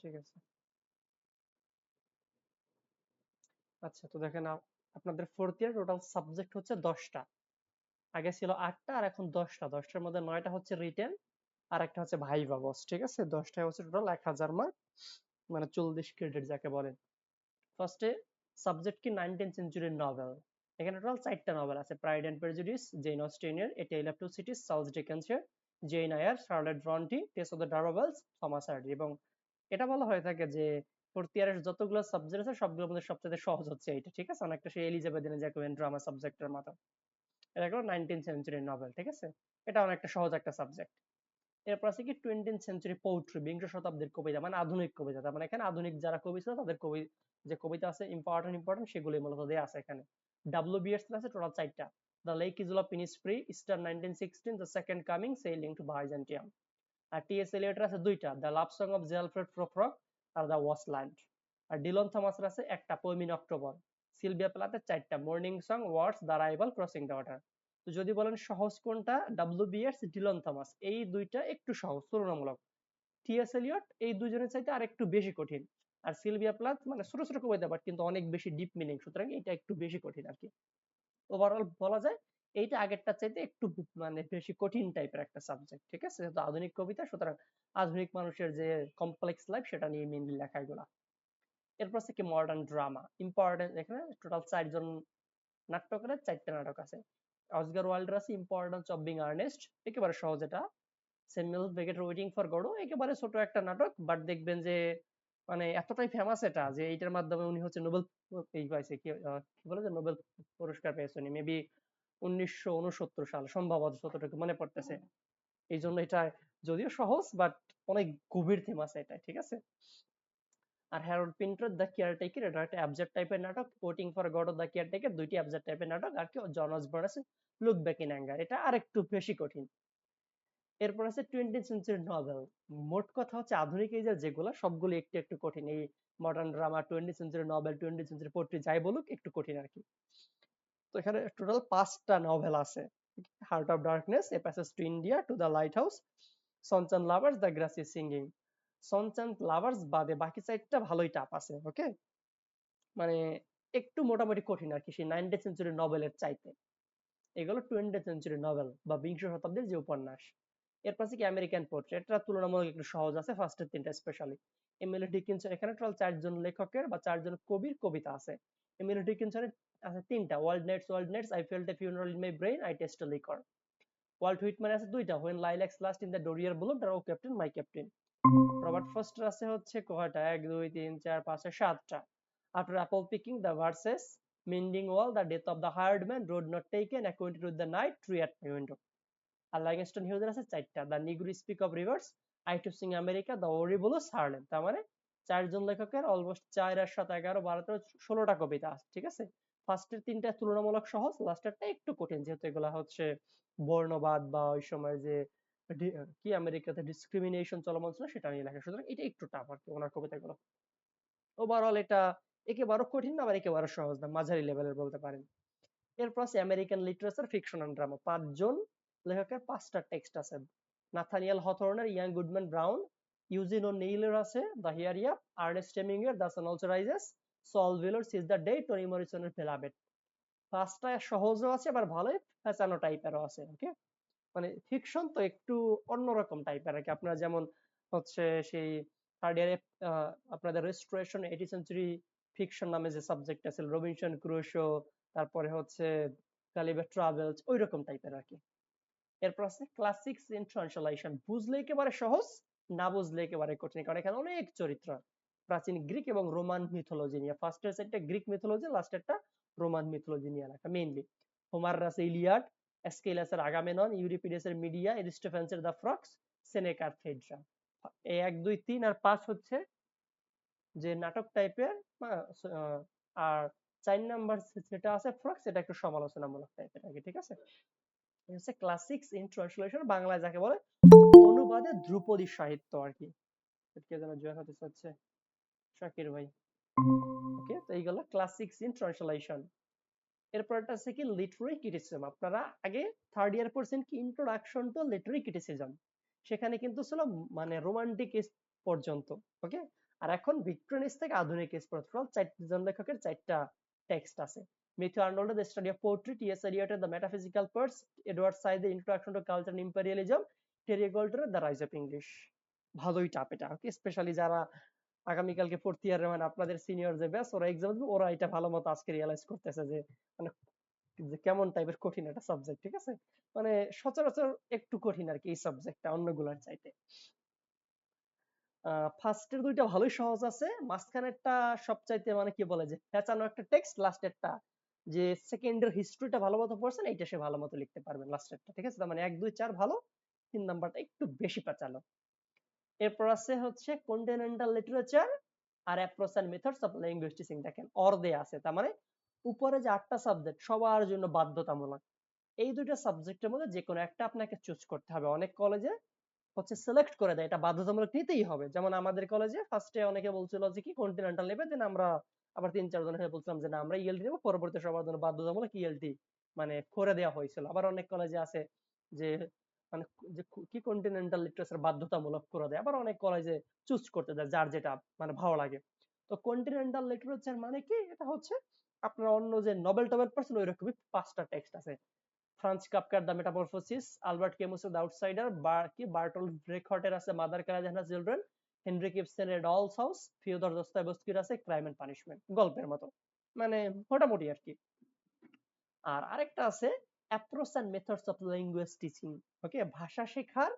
ঠিক আছে। আচ্ছা, তো দেখেন আপনাদের ফোর্থ ইয়ার টোটাল সাবজেক্ট হচ্ছে 10টা। আগে ছিল 8টা আর এখন 10টা। 10টার মধ্যে 9টা হচ্ছে রিটেন আর একটা হচ্ছে ভাইভা বস। ঠিক আছে, 10টায় হচ্ছে টোটাল 1000 মার্ক, মানে 40 ক্রেডিট যাকে বলে। ফার্স্টে সাবজেক্ট কি 19th সেঞ্চুরির নভেল। এখানে টোটাল 4টা নভেল আছে: প্রাইড এন্ড প্রেজুডিস, জেন অস্টেনের, A Tale of Two Cities, Charles ডিকেন্সের, Jane Eyre, Charlotte Bronte, Tess of the D'Urbervilles, Thomas Hardy. এবং এটা বলা হয়ে থাকে যে ফোর্থ ইয়ারের যতগুলো সাবজেক্ট আছে সবগুলোর মধ্যে সবচেয়ে সহজ হচ্ছে এইটা। ঠিক আছে, অনেকটা সেই এলিজাবেথ জ্যাকোবিন ড্রামা সাবজেক্টের মতো। এটা হলো 19th সেঞ্চুরির নভেল। ঠিক আছে, এটা অনেকটা সহজ একটা সাবজেক্ট। এরপর আছে কি 20th সেঞ্চুরি পোয়েট্রি, বিংশ শতাব্দীর কবিতা, মানে আধুনিক কবিতা। তার মানে এখানে আধুনিক যারা কবি ছিল তাদের কবি যে কবিতা আছে ইম্পর্টেন্ট সেগুলি মূলত দেয়া আছে এখানে। ডাব্লিউবিএস আছে টোটাল 4টা: The Lake Isle of Innisfree, Easter 1916, The Second Coming, Sailing to Byzantium. আর টিএস এলিয়টের আছে 2টা: The Love Song of J Alfred Prufrock আর দ্য ওয়াস্টল্যান্ড। আর ডিলন থমাসের আছে একটা, পোয়েম ইন অক্টোবর। সিলভিয়া প্লাথের 4টা: Morning Song, Words, The Rival, Crossing the Water. তো যদি বলেন সহজ কোনটা, ডাব্লিউবিএস, ডিলন থমাস, এই দুইটা একটু সহজ তুলনামূলক। টিএস এলিয়ট এই দুজনের চাইতে আর একটু বেশি কঠিন। আর সিলভিয়া প্লাথ মানে ছোট ছোট কবিতা বাট কিন্তু অনেক বেশি ডিপ মিনিং, সুতরাং এটা একটু বেশি কঠিন আর কি। ওভারঅল বলা যায় এইটা আগেরটার চাইতে একটু মানে বেশি কঠিন টাইপের একটা সাবজেক্ট। ঠিক আছে, যেহেতু আধুনিক কবিতা সুতরাং আধুনিক মানুষের যে কমপ্লেক্স লাইফ সেটা নিয়ে মেইনলি লেখা এগুলা। এরপর আছে কি মডার্ন ড্রামা। ইম্পর্টেন্ট এখানে টোটাল 4জন নাট্যকারের 4টা নাটক আছে। অস্কার ওয়াইল্ডার আছে ইম্পর্টেন্স অফ বিং আর্নেস্ট, একেবারে সহজ এটা। স্যামুয়েল বেকেটের ওয়েটিং ফর গডো, একেবারে ছোট একটা নাটক বাট দেখবেন যে মানে এতটাই ফেমাস এটা যে এইটার মাধ্যমে উনি হচ্ছে নোবেল পাইছে, কি বলে যে নোবেল পুরস্কার পেয়েছে উনি মেবি 1969 সাল সম্ভবত, যতটুকু মনে পড়তেছে। এই জন্য এটা যদিও সহজ বাট অনেক গভীর থিম আছে এটা। ঠিক আছে। আর হ্যারল্ড পিন্টার দ্য কেয়ারটেকার, এটা একটা অ্যাবজেক্ট টাইপের নাটক। Waiting for god the caretaker, দুইটি অ্যাবজেক্ট টাইপের নাটক। আর কি জন অসবর্ন আছে লুক ব্যাক ইন অ্যাঙ্গার, এটা আরেকটু বেশি কঠিন। এরপর আছে 20th সেঞ্চুরি নভেল। মোট কথা হচ্ছে আধুনিক এজের যেগুলো সবগুলো একটু একটু কঠিন। এই modern drama, 20th century novel, 20th century poetry যাই বলুক একটু কঠিন আর কি। তো এখানে টোটাল 5টা নভেল আছে: Heart of Darkness, A Passage to India, To the Lighthouse, Sons and Lovers, The Grass is Singing. Sons and Lovers বাদে বাকি 4টা ভালোই টাফ আছে। ওকে, মানে একটু মোটামুটি কঠিন আর কি সেই 19th সেঞ্চুরি নভেলের চাইতে। এগুলো 20th সেঞ্চুরি নভেল বা বিংশ শতাব্দীর যে উপন্যাস। এরপর আছে কি আমেরিকান পোয়েট্রি, এটা তুলনামূলক একটু সহজ আছে ফার্স্টের 3টা স্পেশালি। এমিলি ডিকিনসন, এখানে টোটাল 4জন লেখকের বা 4জন কবির কবিতা আছে। এমিলি ডিকিনসনের আছে 3টা: Wild Nights, I Felt a Funeral in My Brain, I Taste a Liquor. Walt Whitman আছে 2টা: When Lilacs Last in the Dooryard Bloom, O Captain, My Captain. Robert Frost আছে হচ্ছে কয়টা, 1 2 3 4 5 7টা: After Apple Picking, The Birches, Mending Wall, The Death of the Hired Man, Road Not Taken, Acquainted with the Night, Tree at My Window. আর Langston হিউজের আছে 4টা: The Negro Speaks of Rivers, I Too Sing America, The Weary Blues, Harlem. তার মানে 4জন লেখকের almost 4 আর 7 11 12 13 16টা কবিতা আছে। ঠিক আছে, ফার্স্টের 3টা তুলনামূলক সহজ, লাস্টেরটা একটু কঠিন যেহেতু এগুলা হচ্ছে বর্ণবাদ বা ওই সময় যে কি আমেরিকাতে ডিসক্রিমিনেশন চলমান ছিল সেটা নিয়ে লেখা, সুতরাং এটা একটু টাফ আর কি ওনার কবিতাগুলো। ওভারঅল এটা একেবারে কঠিন না আবার একেবারে সহজ না, মাঝারি লেভেলের বলতে পারেন। এরপর আছে American literature, fiction and drama. 5জন লেখকের 5টা টেক্সট আছে: নাথানিয়েল হথর্নের ইয়াং গুডম্যান ব্রাউন, ইউজিন ও নেইলের আছে দ্য হিয়ারিয়া, আর্নেস্ট হেমিংওয়ের the sun also rises, Saul ভিলোর সিজ দ্য ডে, টনি মরিসনের ফেলাবেট। 5টা সহজও আছে আবার ভালোই ফ্যাচানো টাইপেরও আছে। ওকে, মানে ফিকশন তো একটু অন্যরকম টাইপের আর কি। আপনারা যেমন হচ্ছে সেই থার্ড ইয়ারে আপনাদের রেস্টোরেশন 80 সেঞ্চুরি ফিকশন নামে যে সাবজেক্ট আছে, রবিনসন ক্রুশো, তারপরে হচ্ছে গালিবার ট্রাভেলস, ওই রকম টাইপের আর কি। এরপর আছে ক্লাসিক্স ইন ট্রান্সলেশন। বুঝলে একেবারে সহজ, না বুঝলে একেবারে কঠিন, কারণ এখানে অনেক চরিত্র প্রাচীন গ্রিক এবং রোমান মিথোলজি নিয়ে। ফার্স্টের সেটটা গ্রিক মিথোলজি, লাস্টেরটা রোমান মিথোলজি নিয়ে লেখা মেইনলি। হোমারের আছে ইলিয়াড, এসকেলাসের আগামেনন, ইউরিপিডেসের মিডিয়া, এরিস্টোফ্যান্সের দ্য ফ্রক্স, সেনেকার ফেড্রা। এই 1 2 3 আর 5 হচ্ছে যে নাটক টাইপের। আর 4 নাম্বার যেটা আছে ফ্রক্স, এটা একটু সমালোচনামূলক টাইপের আর কি। ঠিক আছে, হচ্ছে ক্লাসিক্স ইন ট্রান্সলেশন, বাংলায় যাকে বলে অনুবাদে ধ্রুপদী সাহিত্য আর কি। কে যেন জয়েন হতে চাচ্ছে, শাকির ভাই। ওকে, তো এইগুলো ক্লাসিক্স ইন ট্রান্সলেশন। এরপর একটা আছে কি লিটারি ক্রিটিসিজম। আপনারা আগে থার্ড ইয়ার পড়ছেন কি ইন্ট্রোডাকশন টু লিটারি ক্রিটিসিজম, সেখানে কিন্তু ছিল মানে রোমান্টিক এজ পর্যন্ত, ওকে। আর এখন ভিক্টোরিয়ান এজ থেকে আধুনিক এজ পর্যন্ত চারজন লেখকের 4টা টেক্সট আছে। Matthew Arnold the study of poetry, T S. এলিয়টের the metaphysical parts, Edward Said the introduction to culture and imperialism, Terry গোল্ডারের দ্য রাইজ অফ ইংলিশ। ভালোই টাপ এটা, ওকে। স্পেশালি যারা আগামীকালকে ফোর্থ ইয়ারে মানে আপনাদের সিনিয়র যে ব্যাচ ওরা এক্সাম দেবে, ওরা এটা ভালো মতো আজকে রিয়েলাইজ করতেছে যে মানে যে কেমন টাইপের কঠিন একটা সাবজেক্ট, ঠিক আছে। মানে সচরাচর একটু কঠিন আর কি এই সাবজেক্টটা অন্যগুলোর চাইতে। ফার্স্টের দুইটা ভালোই সহজ আছে, মাঝখানেরটা সবচাইতে মানে কি বলে যে পেঁচানো একটা টেক্সট, লাস্টেরটা যে সেকেন্ডের হিস্ট্রিটা ভালো মতো পড়ছেন এইটা সে ভালো মতো লিখতে পারবেন লাস্টেরটা, ঠিক আছে। তার মানে 1 2 4 ভালো, 3 নাম্বারটা একটু বেশি পেঁচালো। এরপর আছে হচ্ছে কন্টিনেন্টাল লিটারেচার আর approach and methods of linguistics. দেখেন অর দেয়া আছে, তার মানে উপরে যে 8টা সাবজেক্ট সবার জন্য বাধ্যতামূলক। এই দুইটা সাবজেক্টের মধ্যে যে কোনো একটা আপনাকে চুজ করতে হবে। অনেক কলেজে হচ্ছে সিলেক্ট করে দেয় এটা বাধ্যতামূলক নিতেই হবে। যেমন আমাদের কলেজে ফার্স্টে অনেকে বলছিল যে কি কন্টিনেন্টাল নেবে, দেন আমরা আবার 3 4 জন হয়ে বলছিলাম যে না আমরা ইএলটি নেব, পরবর্তী সবার জন্য বাধ্যতামূলক ইএলটি মানে করে দেওয়া হয়েছিল। আবার অনেক কলেজে আছে যে মানে যে কি কন্টিনেন্টাল লিটারেচার বাধ্যতামূলক করে দেয়, আবার অনেক কলেজে চুজ করতে দেয় যার যেটা মানে ভালো লাগে। তো কন্টিনেন্টাল লিটারেচার মানে কি, এটা হচ্ছে আপনার অন্য যে নোবেল টোবেল পড়ছেন ওইরকমই 5টা টেক্সট আছে। ফ্রান্স কাফকার দ্য মেটামরফোসিস, আলবার্ট ক্যামুসের দ্য আউটসাইডার, বার্টল্ড ব্রেখটের আছে মাদার ক্যারাজ চিলড্রেন, হেনরিক ইবসেনের ডলস হাউস, ফিওদর দস্তয়েভস্কির আছে ক্রাইম এন্ড পানিশমেন্ট, গল্পের মতো মানে মোটামুটি আর কি। আর আরেকটা আছে approach and methods of language teaching, okay. ভাষা শেখার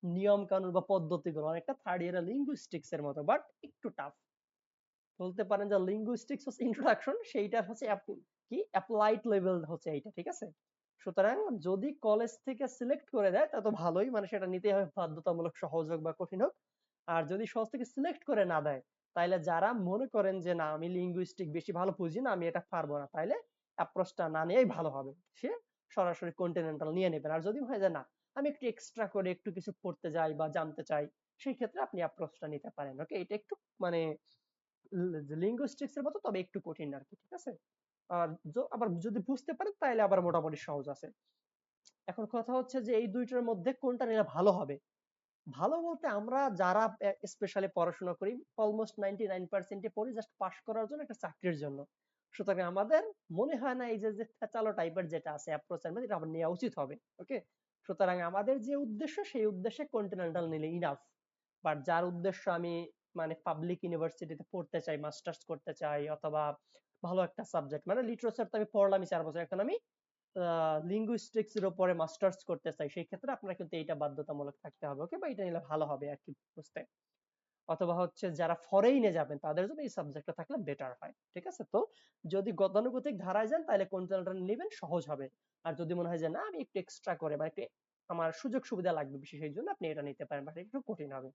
নিয়ম কানুন বা পদ্ধতিগুলো অনেকটা থার্ড ইয়ারের লিঙ্গুইস্টিক্স এর মতো, বাট একটু টাফ। বলতে পারেন যে লিঙ্গুইস্টিক্স হচ্ছে ইন্ট্রোডাকশন, সেইটা হচ্ছে কি অ্যাপ্লাইড লেভেল হচ্ছে এইটা, ঠিক আছে। সুতরাং যদি কলেজ থেকে সিলেক্ট করে দেয় তা তো ভালোই, মানে সেটা নিতে হবে বাধ্যতামূলক, সহজ হোক বা কঠিন হোক। আর যদি সহজ থেকে সিলেক্ট করে না দেয়, তাইলে যারা মনে করেন যে না আমি লিঙ্গুইস্টিক বেশি ভালো বুঝি না, আমি এটা পারবো না, তাইলে অ্যাপ্রোচটা না নিয়েই ভালো হবে, সে সরাসরি কন্টিনেন্টাল নিয়ে নেবেন। আর যদি হয় যে না আমি একটু এক্সট্রা করে একটু কিছু পড়তে যাই বা জানতে চাই, সেই ক্ষেত্রে আপনি অ্যাপ্রোচটা নিতে পারেন, ওকে। এটা একটু মানে লিঙ্গুইস্টিক্স এর মতো, তবে একটু কঠিন আর কি, ঠিক আছে। আর আবার যদি বুঝতে পারেন তাহলে আবার মোটামুটি সহজ আছে। এখন কথা হচ্ছে যে এই দুইটার মধ্যে কোনটা নিলে ভালো হবে। ভালো বলতে আমরা যারা স্পেশালি পড়াশোনা করি অলমোস্ট 99% পড়ি জাস্ট পাস করার জন্য, একটা চাকরির জন্য। সুতরাং আমাদের মনে হয় না এই যে চালো টাইপের যেটা আছে অ্যাপ্রোচ এটা আবার নেওয়া উচিত হবে, ওকে। সুতরাং আমাদের যে উদ্দেশ্য সেই উদ্দেশ্যে কন্টিনেন্টাল নিলে ইনাফ। বাট যার উদ্দেশ্য আমি মানে পাবলিক ইউনিভার্সিটিতে পড়তে চাই, মাস্টার্স করতে চাই, অথবা ভালো একটা সাবজেক্ট মানে লিটারেচার তো আমি পড়লামই 4 বছর, এখন আমি লিঙ্গুইস্টিক্স এর উপরে মাস্টার্স করতে চাই, সেই ক্ষেত্রে আপনার কিন্তু এটা বাধ্যতামূলক থাকতে হবে, ওকে। বা এটা নিলে ভালো হবে আর কি বুঝতে। অথবা হচ্ছে যারা ফরেইনে যাবেন তাদের জন্য এই সাবজেক্টটা থাকলে বেটার হয়, ঠিক আছে। তো যদি গতানুগতিক ধারায় যান তাহলে কন্টিনেন্টাল নেবেন, সহজ হবে। আর যদি মনে হয় যে না আমি একটু এক্সট্রা করে বা একটু আমার সুযোগ সুবিধা লাগবে বেশি, সেই জন্য আপনি এটা নিতে পারেন, বাট একটু কঠিন হবে।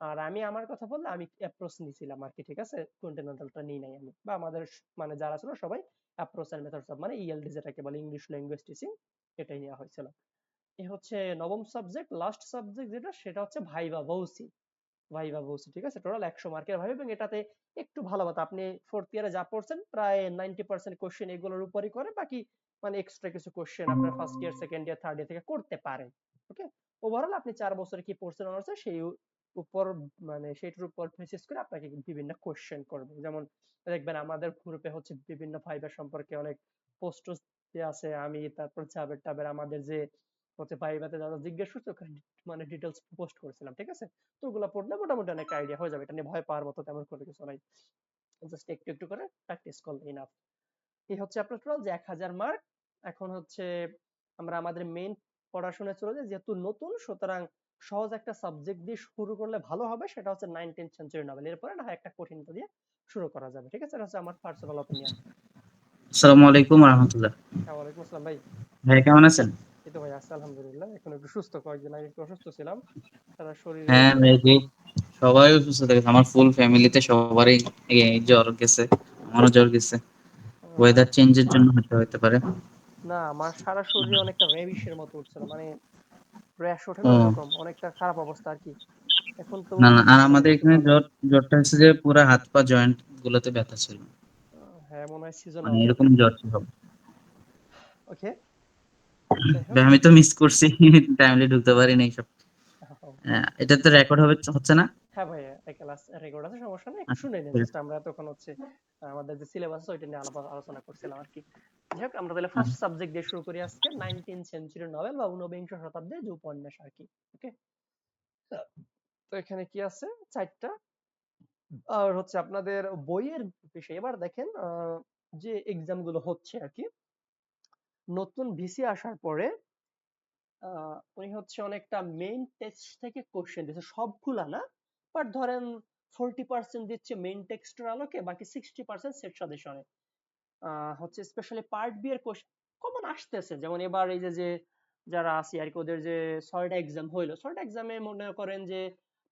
আর আমি আমার কথা বললে আমি অ্যাপ্রোচ নিয়েছিলাম আর কি, ঠিক আছে। কন্টিনেন্টালটা নিই নাই আমি, বা আমাদের মানে যারা ছিল সবাই অ্যাপ্রোচ এন্ড মেথডস অফ মানে ইএলটি যেটাকে বলে ইংলিশ ল্যাঙ্গুয়েজ টিচিং, এটাই নেওয়া হয়েছিল। এই হচ্ছে নবম সাবজেক্ট, লাস্ট সাবজেক্ট যেটা সেটা হচ্ছে ভাইবা ভৌসি। ভাইবা ভৌসি, ঠিক আছে। টোটাল 100 মার্কের ভাইবা, এবং এটাতে একটু ভালো মতো আপনি ফোর্থ ইয়ারে যা পড়ছেন প্রায় 90% কোশ্চেন এগুলোর উপরই করে, বাকি মানে এক্সট্রা কিছু কোশ্চেন আপনার first year second year third year থেকে করতে পারেন, ওকে। ওভারঅল আপনি 4 বছরে কি পড়ছেন অনার্সে সেই উপর মানে সেটার উপর বেসিস করে আপনাকে বিভিন্ন কোশ্চেন করবে। যেমন দেখবেন আমাদের গ্রুপে হচ্ছে বিভিন্ন ভাইবা সম্পর্কে অনেক পোস্ট আছে, আমি তারপর জাবের টাবের আমাদের যে হচ্ছে ভাইভাতে যারা জিজ্ঞেস করছে ওখানে মানে ডিটেলস পোস্ট করেছিলাম, ঠিক আছে। তো ওগুলো পড়লে মোটামুটি অনেক আইডিয়া হয়ে যাবে, এটা নিয়ে ভয় পাওয়ার মতো তেমন কোনো কিছু নাই, জাস্ট একটু একটু করে প্র্যাকটিস করলে ইনাফ। এই হচ্ছে আপনার টোটাল যে 1000 মার্ক। এখন হচ্ছে আমরা আমাদের মেইন পড়াশোনায় চলে যাই, যেহেতু নতুন সুতরাং সহজ একটা সাবজেক্ট দিয়ে শুরু করলে ভালো হবে, সেটা হচ্ছে 19th সেঞ্চুরি নভেল। এরপরে না হয় একটা কঠিনতা দিয়ে শুরু করা যাবে, ঠিক আছে। এটা হচ্ছে আমার পার্সোনাল অপিনিয়ন। আসসালামু আলাইকুম রাহমাতুল্লাহ। ওয়ালাইকুম আসসালাম ভাই। ভাই কেমন আছেন? এই তো ভাই আছি আলহামদুলিল্লাহ, এখন একটু সুস্থ, কয়েকদিন আগে একটু অসুস্থ ছিলাম, সারা শরীরে হ্যাঁ ভাই, জি সবাই অসুস্থ থাকে, আমার ফুল ফ্যামিলিতে সবারই জ্বর গেছে, আমারও জ্বর গেছে। আমার ওয়েদার চেঞ্জের জন্য হতে পারে। না আমার সারা শরীরে অনেকটা র্যাবিশের মতো উঠছিল, মানে র্যাশ ওঠে না ও ওরকম, অনেকটা খারাপ অবস্থা আর কি। এখন তো না না, আর মানে আমাদের একটু এখানে ভালো। জ্বরটা হচ্ছে যে পুরো হাত পা জয়েন্ট গুলোতে ব্যথা ছিল, হ্যাঁ মনে হয় মানে সিজনাল জ্বর। এরকম জ্বর ছিল। ওকে, যাই হোক। ভাই আমি তো মিস করছি, টাইমলি ঢুকতে পারি নাই সব এটা তো রেকর্ড হবে হচ্ছে না? হ্যাঁ ভাইয়া, এই ক্লাস রেকর্ড আছে, সমস্যা নেই, একটু আচ্ছা, শুনে নিন। জাস্ট আমরা তখন হচ্ছে আমাদের যে সিলেবাস আছে ওইটা নিয়ে আলোচনা করছিলাম আর কি। যাই হোক, আমরা তাহলে ফার্স্ট আচ্ছা, সাবজেক্ট দিয়ে শুরু করি আজকে, 19th সেঞ্চুরি নভেল বা ঊনবিংশ শতাব্দীর যে উপন্যাস আর কি। ওকে, তো এখানে কি আছে, চারটা। আর হচ্ছে আপনাদের বইয়ের বিষয় এবার দেখেন, যে এক্সাম গুলো হচ্ছে আর কি, নতুন ভিসি আসার পরে উনি হচ্ছে অনেকটা মেইন টেক্সট থেকে কোশ্চেন দিচ্ছে, সবগুলা না, বাট ধরেন 40% দিচ্ছে মেইন টেক্সটের আলোকে, বাকি 60% সেট সাজেশনে। হচ্ছে স্পেশালি পার্ট বি এর কোশ্চেন কমন আসতেছে, যেমন এবার এই যে যে যারা আছে আর কি, ওদের যে 6টা এক্সাম হইলো, 6টা এক্সামে মনে করেন যে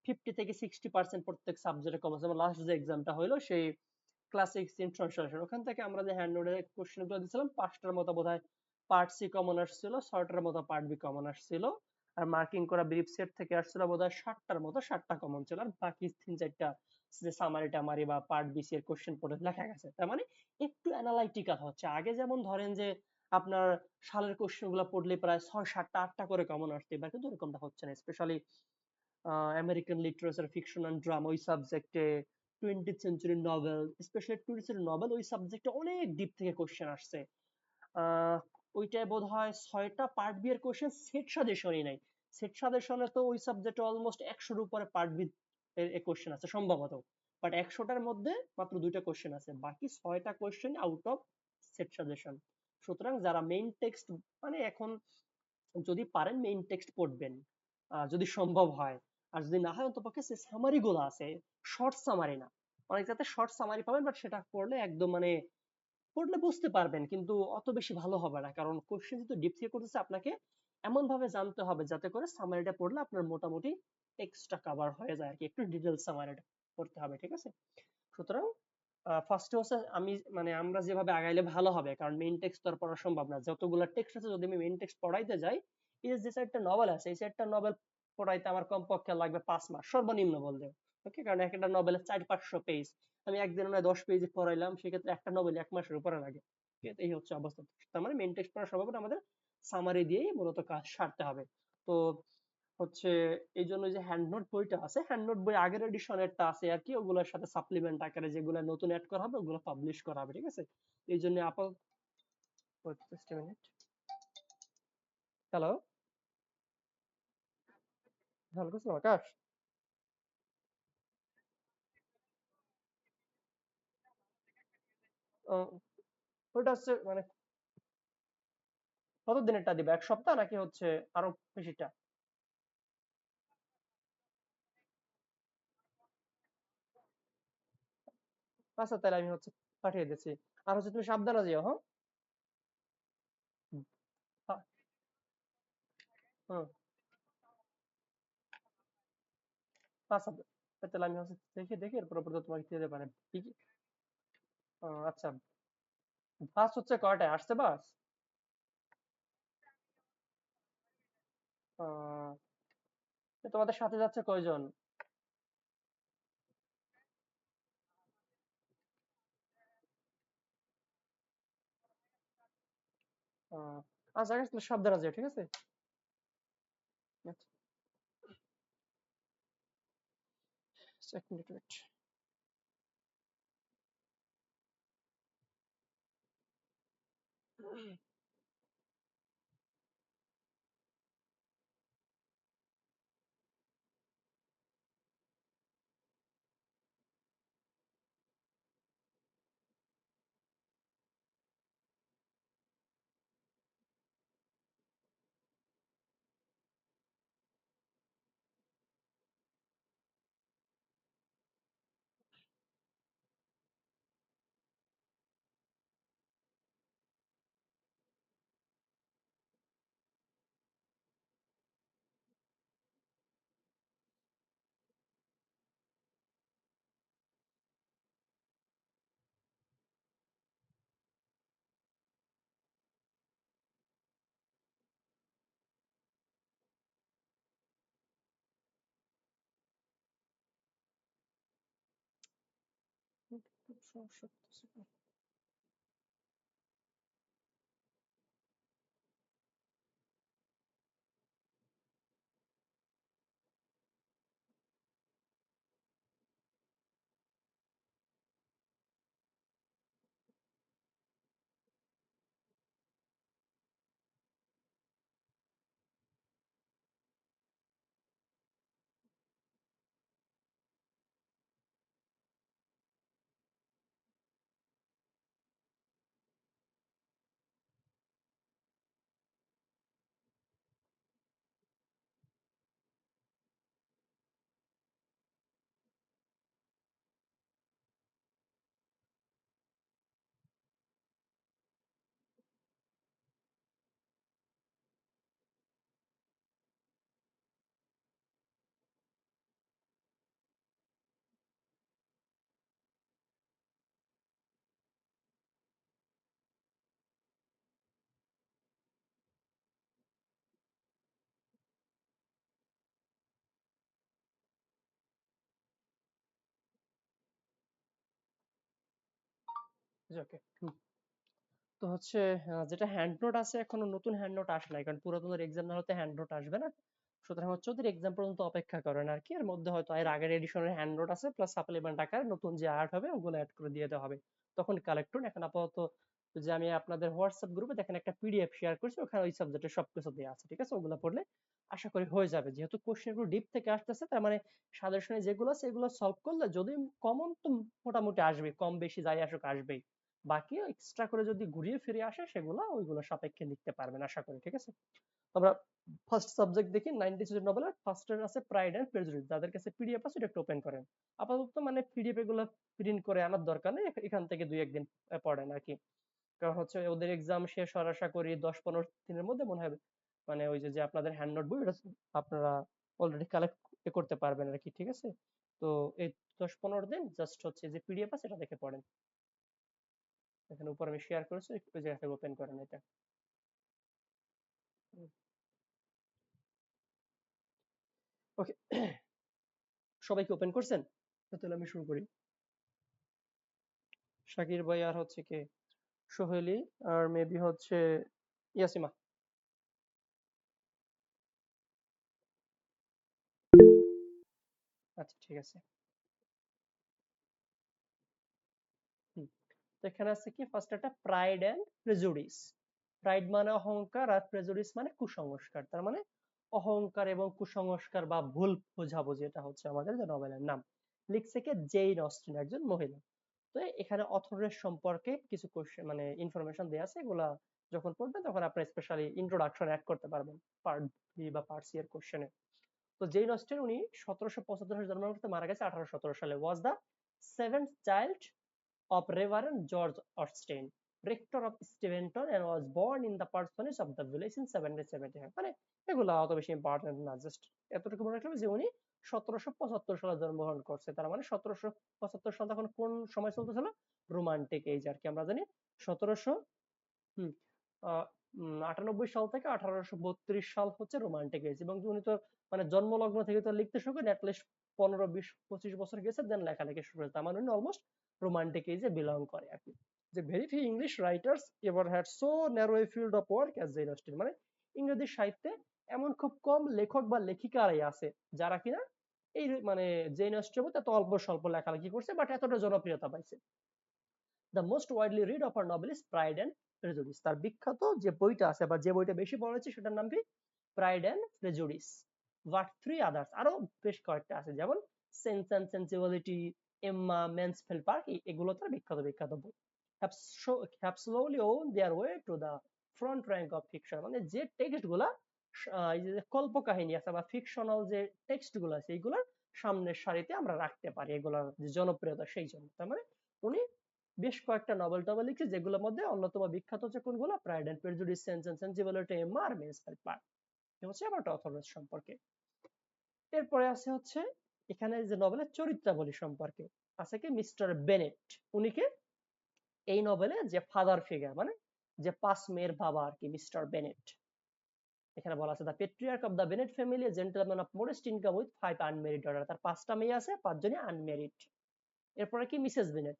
50 থেকে 60% প্রত্যেক সাবজেক্টে কমন। যেমন লাস্ট যে এক্সামটা হইলো সেই ক্লাসিক্স ইন ট্রান্সলেশন, ওখান থেকে আমরা যে হ্যান্ড নোটের কোশ্চেন গুলো দিয়েছিলাম, 5টার মতো বোধহয় পার্ট সি কমন আসছিল, 6টার মতো পার্ট বি কমন আসছিল, আর মার্কিং করা ব্রিফ সেট থেকে আসছিল বোধহয় 60টার মতো, 7টা কমন ছিল, আর বাকি 3-4টা যে সামারি টামারি বা পার্ট বি সি এর কোশ্চেন পড়ে লেখা গেছে। তার মানে একটু অ্যানালাইটিক্যাল হচ্ছে। আগে যেমন ধরেন যে আপনার সালের কোশ্চেন গুলো পড়লে প্রায় 6, 7টা, 8টা করে কমন আসতো, এবার কিন্তু এরকমটা হচ্ছে না। Specially American literature, fiction and drama ওই সাবজেক্টে, 20th century novel, specially 20th century novel ওই সাবজেক্টে অনেক ডিপ থেকে কোশ্চেন আসছে। আহ ওইটায় বোধ হয় 6টা পার্ট বি এর কোশ্চেন সেট সাজেশনই নাই। সেট সাজেশনে তো ওই সাবজেক্টে অলমোস্ট 100-র উপরে পার্ট বি এর কোশ্চেন আছে সম্ভবত, বাট 100টার মধ্যে মাত্র 2টা কোশ্চেন আছে, বাকি 6টা question out of set suggestion. সুতরাং যারা মেইন টেক্সট, মানে এখন যদি পারেন মেইন টেক্সট পড়বেন, যদি সম্ভব হয়। আর যদি না হয় অন্তপক্ষে যে সামারি গুলো আছে, শর্ট সামারি না, অনেক যাতে শর্ট সামারি পাবেন, বাট সেটা পড়লে একদম মানে পড়লে বুঝতে পারবেন, কিন্তু অত বেশি ভালো হবে না, কারণ কোশ্চেন যেহেতু ডিপ থেকে করতেছে, আপনাকে এমন ভাবে জানতে হবে যাতে করে সামারিটা পড়লে আপনার মোটামুটি টেক্সটটা কভার হয়ে যায় আর কি, একটু ডিটেল সামারিটা পড়তে হবে, ঠিক আছে? সুতরাং ফার্স্টে হচ্ছে আমি মানে আমরা যেভাবে আগাইলে ভালো হবে, কারণ মেইন টেক্সট তো আর পড়া সম্ভব না, যতগুলো টেক্সট আছে যদি আমি মেইন টেক্সট পড়াইতে যাই, এই যে চারটা নভেল আছে, এই চারটা নভেল পড়াইতে আমার কমপক্ষে লাগবে 5 মাস সর্বনিম্ন বলতে। ওকে, কারণ একটা নভেলের 400-500 পেজ, আমি একদিনে নয় 10 পেজ পড়াইলাম, সেক্ষেত্রে একটা নভেল 1 মাসের উপরে লাগে। ঠিক আছে? এই হচ্ছে অবস্থা। তার মানে মেইন টেক্সট পড়া সম্ভব না, আমাদের সামারি দিয়েই মূলত কাজ সারতে হবে। তো হচ্ছে এই জন্য যে হ্যান্ড নোট বইটা আছে, হ্যান্ড নোট বই আগের এডিশনেরটা আছে আর কি, ওগুলোর সাথে সাপ্লিমেন্ট আকারে যেগুলো নতুন অ্যাড করা হবে ওগুলো পাবলিশ করা হবে, ঠিক আছে? এই জন্য আপাতত, জাস্ট মিনিট, হ্যালো, ভালো করছো আকাশ? আহ, ওইটা হচ্ছে মানে কত দিনেরটা দিবে, 1 সপ্তাহ নাকি হচ্ছে আরো বেশিটা? আচ্ছা, তাহলে আমি হচ্ছে পাঠিয়ে দিচ্ছি। আর হচ্ছে তুমি সাবধানে যেও, হ্যাঁ? হুম, হুম, আচ্ছা, তাহলে আমি হচ্ছে দেখে দেখে এরপর পর তোমাকে দিয়ে দেবো, মানে কি কি। আচ্ছা, বাস হচ্ছে কয়টায় আসছে বাস? আহ, তো তোমাদের সাথে যাচ্ছে কয়জন? আহ, আচ্ছা আকাশ, তাহলে সাবধানে যেও, ঠিক আছে? আচ্ছা, এক মিনিট ওয়েট। খুব সমস্যা হচ্ছে। ওকে। তো হচ্ছে যেটা হ্যান্ড নোট আছে, এখনো নতুন হ্যান্ড নোট আসে নাই, কারণ পুরাতনের এক্সাম না হতে হ্যান্ড নোট আসবে না। সুতরাং হচ্ছে ওদের এক্সাম পর্যন্ত অপেক্ষা করেন আর কি। এর মধ্যে হয়তো এর আগের এডিশনের হ্যান্ড নোট আছে প্লাস সাপ্লিমেন্ট আকারে নতুন যে আর্ট হবে ওগুলো অ্যাড করে দিয়ে দেওয়া হবে, তখন কালেক্ট করুন। এখন আপাতত যে আমি আপনাদের হোয়াটসঅ্যাপ গ্রুপে দেখেন একটা পিডিএফ শেয়ার করছি, ওখানে ওই সাবজেক্টের সবকিছু দেওয়া আছে, ঠিক আছে? ওগুলো পড়লে আশা করি হয়ে যাবে। যেহেতু কোশ্চেন গুলো ডিপ থেকে আসতেছে, তার মানে সাজেশনে যেগুলো আছে এগুলো সলভ করলে যদি কমন তো মোটামুটি আসবে, কম বেশি যাই আসুক আসবেই। বাকি এক্সট্রা করে যদি ঘুরিয়ে ফিরে আসে সেগুলো ওইগুলো সাপেক্ষে লিখতে পারবেন আশা করি, ঠিক আছে? আমরা ফার্স্ট সাবজেক্ট দেখি। 90 নভেলের ফার্স্টের আছে প্রাইড এন্ড প্রেজুডিস। যাদের কাছে পিডিএফ আছে এটা একটু ওপেন করেন। আপাতত মানে পিডিএফ এগুলো প্রিন্ট করে আনার দরকার নেই, এখান থেকে দুই একদিন পড়েন আর কি। কারণ হচ্ছে ওদের এক্সাম শেষ হওয়ার আশা করি 10-15 দিনের মধ্যে মনে হবে। মানে ওই যে যে আপনাদের হ্যান্ড নোট বই, ওটা আপনারা অলরেডি কালেক্ট করতে পারবেন আর কি, ঠিক আছে? তো এই 10-15 দিন জাস্ট হচ্ছে যে পিডিএফ আছে এটা দেখে পড়েন। এখানে উপর আমি শেয়ার করেছি, ওই জায়গা থেকে ওপেন করেন এটা। ওকে, সবাইকে ওপেন করছেন? তাহলে আমি শুরু করি। শাকির ভাই আর হচ্ছে কে, সোহেলি, আর মেবি হচ্ছে ইয়াসিমা। আচ্ছা ঠিক আছে। হুম, তো এখানে আছে কি ফার্স্ট একটা প্রাইড এন্ড প্রেজুডিস। প্রাইড মানে অহংকার আর প্রেজুডিস মানে কুসংস্কার। তার মানে অহংকার এবং কুসংস্কার বা ভুল বোঝাবুঝি, এটা হচ্ছে আমাদের যে নভেলের নাম। লিখছে কে জেইন অস্টিন, একজন মহিলা। তো এখানে অথরের সম্পর্কে কিছু কোশ্চেন মানে ইনফরমেশন দেওয়া আছে, এগুলা যখন পড়বেন তখন আপনি স্পেশালি ইন্ট্রোডাকশন অ্যাড করতে পারবেন পার্ট বি বা পার্ট সি এর কোশ্চেনে। তো জেইন অস্টিন উনি 1775 সালে জন্মগ্রহণ করতে, মারা গেছে 1817 সালে। Was the seventh child of Reverend George Austin, rector of Steventon, and was born in the parsonage of the village in 1775। মানে এগুলো অত বেশি ইম্পর্টেন্ট না, জাস্ট এতটুকু মনে রাখবে যে উনি 1775 সালে জন্মগ্রহণ করছে। তার মানে 1775 সাল তখন কোন সময় চলতেছিল? রোমান্টিক এজ আর কি। আমরা জানি 1700 হুম 98 সাল থেকে 1832 সাল হচ্ছে রোমান্টিক এজ। এবং উনি তো মানে জন্মলগ্ন থেকে তো লিখতে শুরু করেন, অ্যাটলিস্ট 15-20-25 বছর গেছে, দেন লেখালেখি শুরু করেছে। তার মানে উনি অলমোস্ট রোমান্টিক এজে বিলং করে আর কি। যে very few English writers ever had so narrow a field of work as Jane Austen. মানে ইংরেজি সাহিত্যে এমন খুব কম লেখক বা লেখিকারাই আছে যারা কিনা এই মানে জেন অস্টিনের মতো এত অল্প স্বল্প লেখালেখি করছে বাট এতটা জনপ্রিয়তা পাইছে। The most widely read of her novel is Pride and Prejudice. তার বিখ্যাত যে বইটা আছে বা যে বইটা বেশি পড়া হয়েছে সেটার নাম কি? Pride and prejudice. But three others, আরো বেশ কয়েকটা আছে, যেমন sense and sensibility, Emma, Mansfield park, এগুলো তার বিখ্যাত বিখ্যাত বই। have slowly owned their way to the front rank of fiction। মানে যে টেক্সট গুলা এই যে কল্পকাহিনী আছে বা ফিকশনাল যে টেক্সট গুলো আছে এইগুলোর সামনের সারিতে আমরা রাখতে পারি, এগুলোর যে জনপ্রিয়তা সেই জন্য। তার মানে উনি বেশ কয়েকটা নভেল টভেল লিখছে, যেগুলোর মধ্যে অন্যতম বিখ্যাত হচ্ছে কোনগুলো? Pride and prejudice, sense and sensibility, Emma আর মেন্সফিল্ড পার্ক। হচ্ছে আবার অথরের সম্পর্কে। এরপরে আছে হচ্ছে এখানে যে নভেলের চরিত্রাবলী সম্পর্কে আছে কি মিস্টার বেনেট। উনি কে? এই নভেলে যে ফাদার ফিগার, মানে যে 5 মেয়ের বাবা আর কি, মিস্টার বেনেট। এখানে বলা আছে the patriarch of the Bennet family, gentleman of modest income with 5 unmarried daughter. তার 5টা মেয়ে আছে, 5 জনই আনমেরিড। এরপরে কি মিসেস বেনেট।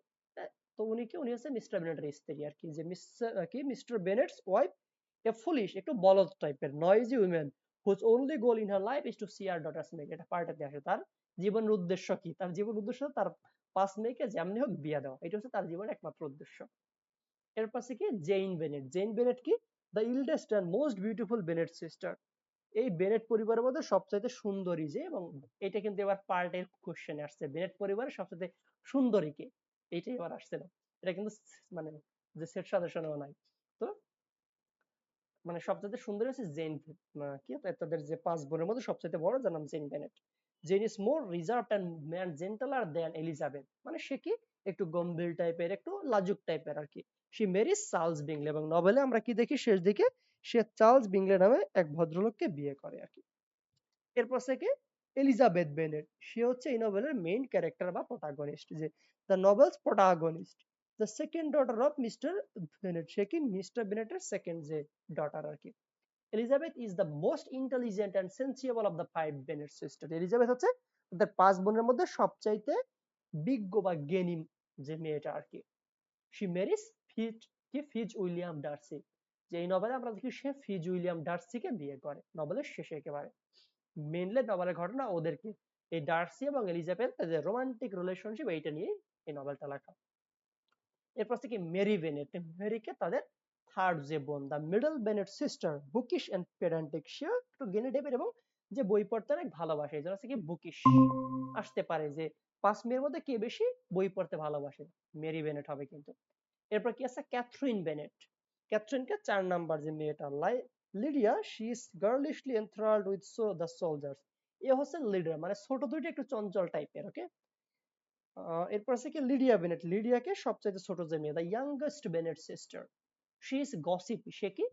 তো উনি কি? উনি হচ্ছে মিস্টার বেনেটের স্ত্রী আর কি। যে Mr Bennet's wife, a foolish, একটু বলদ টাইপের, noisy women whose only goal in her life is to see her daughters married. এটা পাল্টাতে আসে। তার জীবনের উদ্দেশ্য কি? তার জীবন উদ্দেশ্য তার 5 মেয়েকে যেমনি হোক বিয়ে দেওয়া, এটা হচ্ছে তার জীবনের একমাত্র উদ্দেশ্য। এর পাশে কি জেইন বেনেট। জেইন বেনেট কি? The eldest and most beautiful Bennet sister. এই বেনেট পরিবারের মধ্যে সবচাইতে সুন্দরী যে, এবং এটা কিন্তু এবার পার্টের কোশ্চেনে আসছে, বেনেট পরিবারের সবচাইতে সুন্দরী কে, এইটা এবার আসছে না। এটা কিন্তু মানে যে সেট সাজেশনেও নাই। তো মানে সবচাইতে সুন্দরী হচ্ছে জেন, কি তাদের যে 5 বোনের মধ্যে সবচাইতে বড়, যার নাম Jane Bennet. Jane is more reserved and gentler than Elizabeth. মানে সে কি? একটু গম্ভীর টাইপের, একটু লাজুক টাইপের আর কি। সে মেরিজ চার্লস বিংলে, এবং নভেলে আমরা কি দেখি শেষ দিকে? সে চার্লস বিংলে নামে এক ভদ্রলোককে বিয়ে করে আর কি। এরপর থেকে এলিজাবেথ বেনেট, সে হচ্ছে এই নভেলের মেইন ক্যারেক্টার বা প্রোটাগনিস্ট, যে the novel's protagonist, the second daughter of mister Bennet. সে কি? মিস্টার বেনেটের সেকেন্ড যে ডটার আর কি। Elizabeth is the most intelligent and sensible of the 5 Bennet sister. Elizabeth হচ্ছে তাদের 5 বোনের মধ্যে সবচাইতে বিজ্ঞ বা জ্ঞানী যে মেয়েটা আর কি। She marries Fitzwilliam Darcy, যে এই নভেলে আমরা দেখি সে ফিজ উইলিয়াম ডার্সিকে বিয়ে করে নভেলের শেষে একেবারে। মেনলি নভেলের ঘটনা ওদেরকে এই ডার্সি এবং এলিজাবেথ যে রোমান্টিক রিলেশনশিপ এইটা নিয়ে এই নভেলটা লেখা। এরপর থেকে মেরি বেনেট, মেরিকে তাদের থার্ড যে বোন, the middle Bennet sister, bookish and pedantic, সে একটু জ্ঞানী টাইপের এবং যে বই পড়তে অনেক ভালোবাসে, এই জন্য হচ্ছে কি বুকিশ আসতে পারে যে 5 মেয়ের মধ্যে কে বেশি বই পড়তে ভালোবাসে, মেরি বেনেট হবে কিন্তু। এরপর কি আছে ক্যাথরিন বেনেট, ক্যাথরিনকে 4 নাম্বার যে মেয়েটা Lydia, she is girlishly enthralled with the soldiers, এ হচ্ছে লিডার মানে ছোট দুইটা একটু চঞ্চল টাইপের। ওকে, এরপর আছে কি লিডিয়া বেনেট, লিডিয়াকে সবচেয়ে ছোট যে মেয়ে, the youngest Bennet sister, she is gossipy, সে কি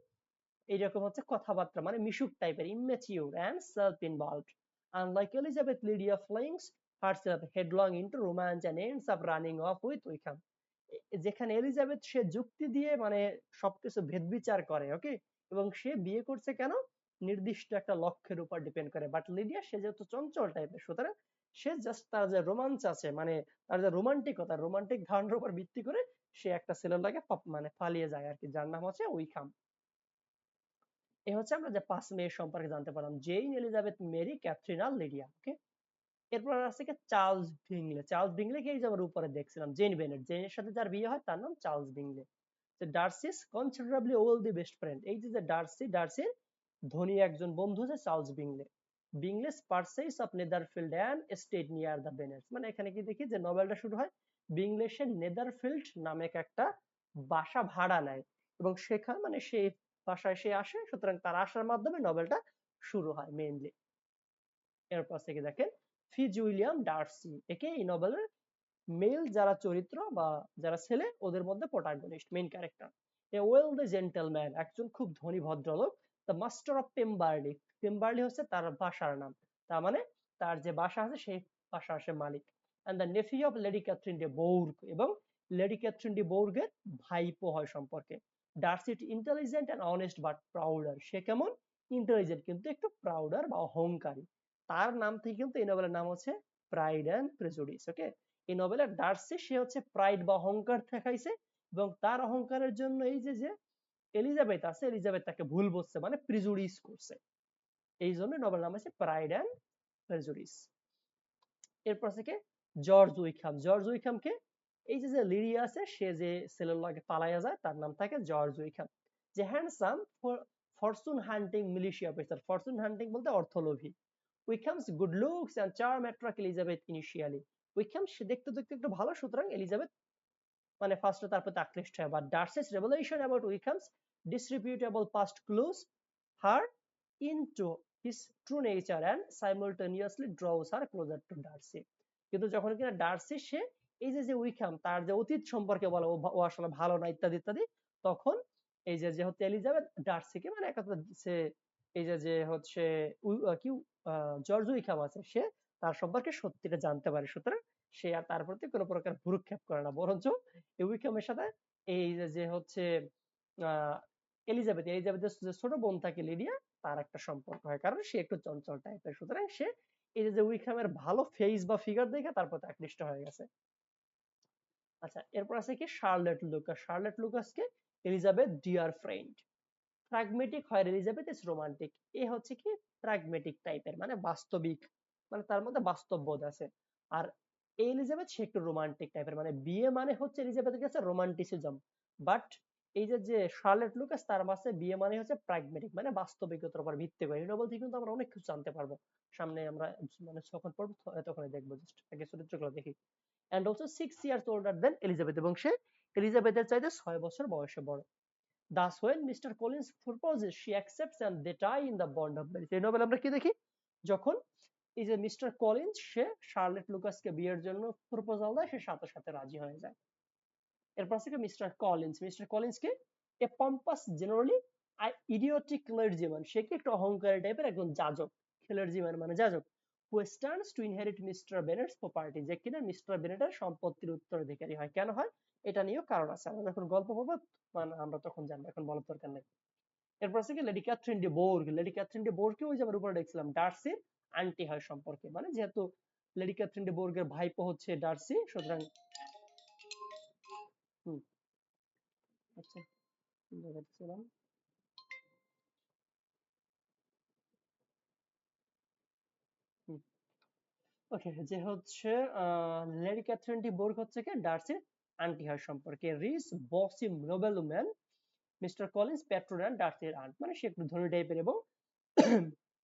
এইরকম হচ্ছে কথাবার্তা মানে মিশুক টাইপের, immature and self involved, unlike Elizabeth Lydia flings herself headlong into romance and ends up running off with Wickham, যেখানে এলিজাবেথ সে যুক্তি দিয়ে মানে সবকিছু ভেদবিচার করে। ওকে, এবং সে বিয়ে করছে কেন নির্দিষ্ট একটা লক্ষ্যের উপর ডিপেন্ড করে, বাট লিডিয়া সে যেহেতু চঞ্চল টাইপের, সুতরাং সে জাস্ট তার যে রোমাঞ্চ আছে মানে তার যে রোমান্টিকতা, রোমান্টিক ধারণার উপর ভিত্তি করে সে একটা ছেলের লাগে মানে পালিয়ে যায় আর কি, যার নাম হচ্ছে উইকহাম। এ হচ্ছে আমরা যে 5 মেয়ের সম্পর্কে জানতে পারলাম, জেইন, এলিজাবেথ, মেরি, ক্যাথরিন আর লিডিয়া। ওকে, এরপর আছে কি চার্লস বিংলে, চার্লস বিংলেকে এই যে আমরা উপরে দেখছিলাম, জেন বেনেট, জেনের সাথে যার বিয়ে হয় তার নাম Charles Bingley. Darcy's considerably wealthy best friend, এই যে ডার্সির ধনী একজন বন্ধু যে Charles Bingley, Bingley's purchase of Netherfield and estate near the Bennets, মানে এখানে কি দেখি যে নভেলটা শুরু হয় বিংলেসের নেদারফিল্ড নামে একটা বাসা ভাড়া নেয় এবং সেখানে মানে সেই বাসায় সে আসে, সুতরাং তার আসার মাধ্যমে নভেলটা শুরু হয় মেইনলি। এরপর থেকে দেখেন ফিজ উইলিয়াম ডার্সি, একে এই নভেলের মেল যারা চরিত্র বা যারা ছেলে ওদের মধ্যে প্রোটাগনিস্ট, মেইন ক্যারেক্টার। এ ওয়েলদি জেন্টলম্যান, একজন খুব ধনী ভদ্রলোক, দ্য মাস্টার অফ পেমবার্লি, পেমবার্লি হচ্ছে তার বাসার নাম, তার মানে তার যে বাসা আছে সেই বাসার সে মালিক। And the nephew of Lady Catherine de Bourg, এবং লেডি ক্যাথরিন ডি বোর্গের ভাইপো হয় সম্পর্কে। Darcy intelligent and honest but prouder, সে কেমন ইন্টেলিজেন্ট কিন্তু একটু প্রাউডার বা অহংকারী, তার নাম থেকে কিন্তু এই নভেলের নাম হচ্ছে প্রাইড এন্ড প্রেজুডিস। ওকে, এই নভেলের ডার্সি সে হচ্ছে প্রাইড বা অহংকার দেখাইছে এবং তার অহংকারের জন্য এই যে যে এলিজাবেথ আছে, এলিজাবেথ তাকে ভুল বলছে মানে প্রিজুডিস করছে, এই জন্য নভেল নাম আছে প্রাইড এন্ড প্রেজুডিস। এরপর থেকে জর্জ উইকহাম, জর্জ উইকহামকে এই যে যে লিডি আছে সে যে ছেলের লাগে পালাইয়া যায় তার নাম থাকে জর্জ উইকহাম, যে handsome fortune hunting militia officer, fortune hunting বলতে অর্থলোভী। Wickham's good looks and charm attract Elizabeth initially, Wickham সে দেখতে দেখতে একটু ভালো, সুতরাং এলিজাবেথ মানে ফার্স্টে তার প্রতি আকৃষ্ট হয়, but Darcy's revelation about Wickham's disreputable past clues her into his true nature and simultaneously draws her closer to Darcy, কিন্তু যখন কিনা ডার্সি সে এই যে যে উইকহাম তার যে অতীত সম্পর্কে বলে ও আসলে ভালো না ইত্যাদি ইত্যাদি, তখন এই যে যে হচ্ছে এলিজাবেথ ডার্সিকে মানে একথা সে এই যে যে হচ্ছে কি জর্জ উইকহাম আছে সে তার সম্পর্কে সত্যিটা জানতে পারে, সুতরাং সে আর তার প্রতি কোনো প্রকার ভ্রুক্ষেপ করে না, বরঞ্চ এই উইকহামের সাথে এই যে যে হচ্ছে আহ এলিজাবেথের যে ছোট বোন থাকে লিডিয়া, তার একটা সম্পর্ক হয় কারণ সে একটু চঞ্চল টাইপের, সুতরাং সে এই যে উইকহামের ভালো ফেস বা ফিগার দেখে তার প্রতি আকৃষ্ট হয়ে গেছে। আচ্ছা, এরপর আছে কি শার্লেট লুকাস, শার্লেট লুকাসকে এলিজাবেথ ডিয়ার ফ্রেন্ড, প্র্যাগমেটিক হয় এলিজাবেথ ইজ রোমান্টিক, এ হচ্ছে কি প্র্যাগমেটিক টাইপের মানে বাস্তবিক, মানে তার মধ্যে বাস্তব বোধ আছে, আর এই এলিজাবেথ সে একটু রোমান্টিক টাইপের, মানে বিয়ে মানে হচ্ছে এলিজাবেথের কাছে রোমান্টিসিজম, বাট এই যে যে শার্লেট লুকাস তার কাছে বিয়ে মানে হচ্ছে প্র্যাগমেটিক মানে বাস্তবিকতার উপর ভিত্তি করে। এই নভেল থেকে কিন্তু আমরা অনেক কিছু জানতে পারবো, সামনে আমরা মানে যখন পড়বো তখনই দেখবো, জাস্ট আগে চরিত্রগুলো দেখি। And also 6 years older than Elizabeth, এবং সে এলিজাবেথের চাইতে 6 বছর বয়সে বড়। Thus when Mr. Collins proposes, she accepts and they tie in the bond of marriage. এই নভেল আমরা কি দেখি যখন এই যে মিস্টার কলিন্স সে শার্লেট লুকাসকে বিয়ের জন্য প্রপোজাল দেয়, সে সাথে সাথে রাজি হয়ে যায়। এরপর থেকে মিস্টার কলিন্স কে এ পম্পাস জেনারেলি ইডিওটিক ক্লার্জিম্যান, সে কি একটু অহংকারী টাইপের একজন যাজক, ক্লার্জিম্যান মানে যাজক, who stands to inherit mister Bennet's property, যে কিনা মিস্টার বেনেটের সম্পত্তির উত্তরাধিকারী হয়, কেন হয় এটা নিয়েও কারণ আছে, আমরা যখন গল্প পড়বো মানে আমরা তখন জানবো, এখন বলার দরকার নেই। এরপর আছে কি Lady Catherine de Bourg, Lady Catherine de বোর্গকে ওই যে আমরা উপরে দেখছিলাম ডার্সির আন্টি হয় সম্পর্কে, মানে যেহেতু লেডি ক্যাথরিন ডি বোর্গের ভাইপো হচ্ছে ডার্সি, সুতরাং আচ্ছা, দেখাচ্ছিলাম। ওকে, যে হচ্ছে লেডি ক্যাথরিন ডি বোর্গ হচ্ছে কি ডার্সির আন্টি হয় সম্পর্কে, রিচ বসি নোবেলম্যান মিস্টার কলিন্স প্যাট্রোনাট ডার্সির আন্ট, মানে সে একটু ধনী টাইপের এবং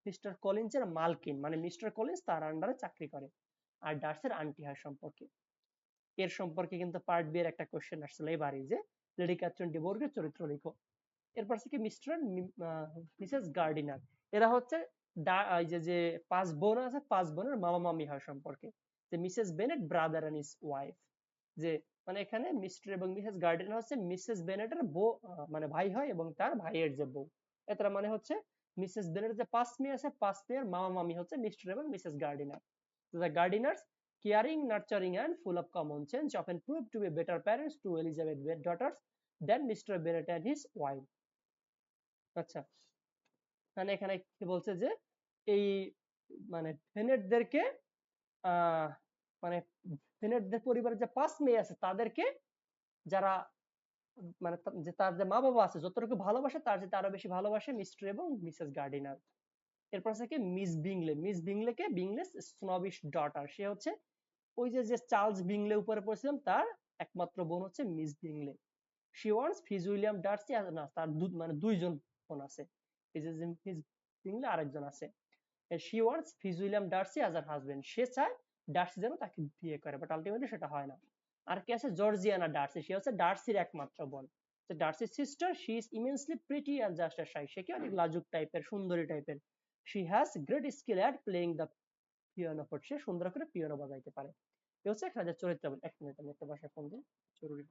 মিস্টার কলিন্সের মালকিন, মানে মিস্টার কলিন্স তার আন্ডারে চাকরি করে। আর ডার্সির আন্টি হয় সম্পর্কে, এর সম্পর্কে কিন্তু পার্ট বি এর একটা কোশ্চেন আসছিল এবারই, যে লেডি ক্যাথরিন ডি বোর্গের চরিত্র লিখো। এরপর থেকে মিস্টার মিসেস গার্ডিনার, এরা হচ্ছে এই যে যে পাঁচ বোন আছে, পাঁচ বোনের মামা মামি হয় সম্পর্কে, যে Mrs Bennet brother and his wife, যে মানে এখানে মিস্টার এবং মিসেস গার্ডিনার হচ্ছে মিসেস বেনেটের বউ, মানে ভাই হয় এবং তার ভাইয়ের যে বউ, এটার মানে হচ্ছে মিসেস বেনেট যে পাঁচ মেয়ে আছে, পাঁচ মেয়ের মামা মামি হচ্ছে মিস্টার এবং Mrs Gardiner. The Gardiners caring, nurturing, and full of common sense often proved to be better parents to Elizabeth's daughters than Mr. Bennet and his wife. আচ্ছা, মানে এখানে কি বলছে যে এই মানে ফেনেটদেরকে আহ মানে ফেনেটদের পরিবারের যে পাঁচ মেয়ে আছে তাদেরকে, যারা মানে যে তার যে মা বাবা আছে যতটুকু ভালোবাসে তার যেটা আরো বেশি ভালোবাসে মিস্টার এবং মিসেস গার্ডিনার। এরপর আছে কি মিস বিংলে, মিস বিংলেকে বিংলেস স্নবিশ ডটার, সে হচ্ছে ওই যে যে চার্লস বিংলে উপরে পড়ছিলাম তার একমাত্র বোন হচ্ছে miss বিংলে। She wants Fitzwilliam Darcy, না তার মানে দুইজন বোন আছে, এই যে মিস বিংলে আরেকজন আছে। She wants Fitzwilliam Darcy as her husband, সে চায় ডার্সি যেন তাকে বিয়ে করে, বাট আলটিমেটলি সেটা হয় না। আর কি আছে জর্জিয়ানা ডার্সি, সে হচ্ছে ডার্সির একমাত্র বোন। ডার্সির sister, she is immensely pretty and just a shy, সে কি অনেক লাজুক টাইপের, সুন্দরী টাইপের। She has great skill at playing the piano, সে সুন্দর করে পিয়ানো বাজাইতে পারে। এ হচ্ছে একটা যে চরিত্র। এক মিনিট, আমি একটা বাসায় ফোন দিই, জরুরি।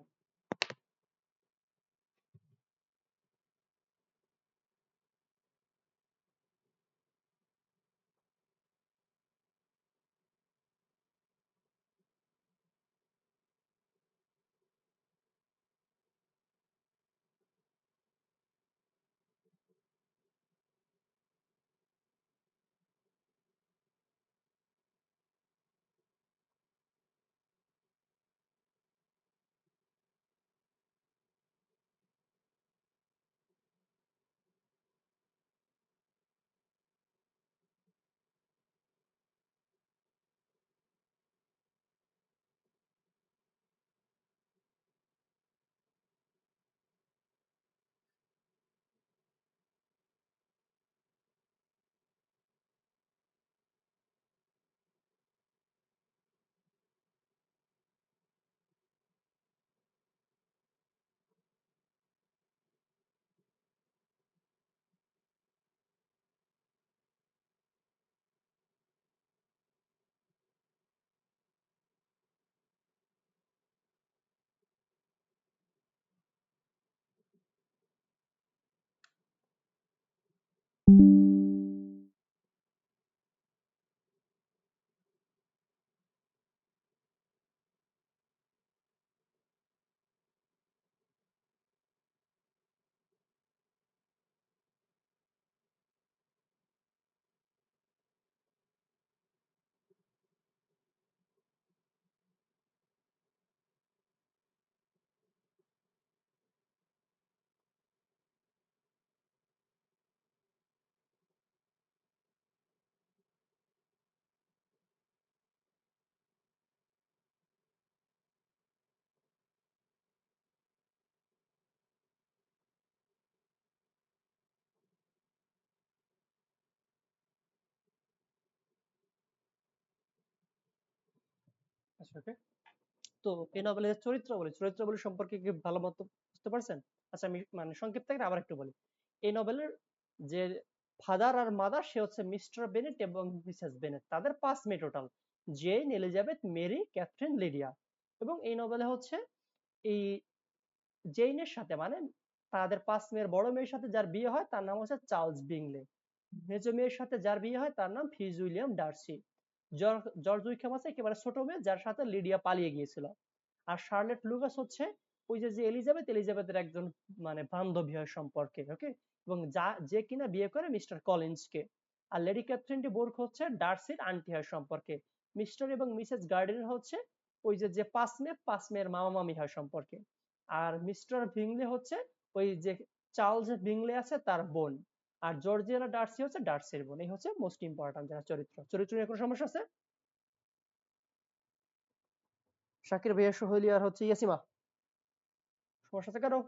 আচ্ছা, ওকে। তো এই নভেলের চরিত্রাবলী সম্পর্কে কি ভালো মতো বুঝতে পারছেন? আচ্ছা, আমি মানে সংক্ষিপ্ত করে আবার একটু বলি। এই নভেলের যে ফাদার আর মাদার, সে হচ্ছে মিস্টার বেনেট এবং মিসেস বেনেট, তাদের পাঁচ মেয়ে total, Jane, Elizabeth, Mary, Catherine, Lydia. এবং এই নভেলে হচ্ছে এই জেইনের সাথে মানে তাদের পাঁচ মেয়ের বড় মেয়ের সাথে যার বিয়ে হয় তার নাম হচ্ছে চার্লস বিংলে। মেজ মেয়ের সাথে যার বিয়ে হয় তার নাম ফিজ উইলিয়াম ডার্সি। জর্জ উইকহ্যাম আছে একেবারে ছোট মেয়ে, যার সাথে লিডিয়া পালিয়ে গিয়েছিল। আর শার্লেট লুকাস হচ্ছে ওই যে যে এলিজাবেথের একজন মানে বান্ধবী হয় সম্পর্কে, ওকে, এবং যে কিনা বিয়ে করে মিস্টার কলিন্সকে। আর লেডি ক্যাথরিন ডি বোর্গ হচ্ছে ডার্সির আন্টি হয় সম্পর্কে। মিস্টার এবং মিসেস গার্ডিনার হচ্ছে ওই যে যে পাঁচ মেয়ের মামা মামি হয় সম্পর্কে। আর মিস্টার বিংলে হচ্ছে ওই যে চার্লস বিংলে আছে তার বোন, আর জর্জিয়ানা ডার্সি হচ্ছে ডার্সির বোন। এই হচ্ছে মোস্ট ইম্পর্টেন্ট যারা চরিত্র নিয়ে কোনো সমস্যা আছে? শাকির ভাইয়া, সোহেলি আর হচ্ছে ইয়াসিমা, সমস্যা আছে কারো?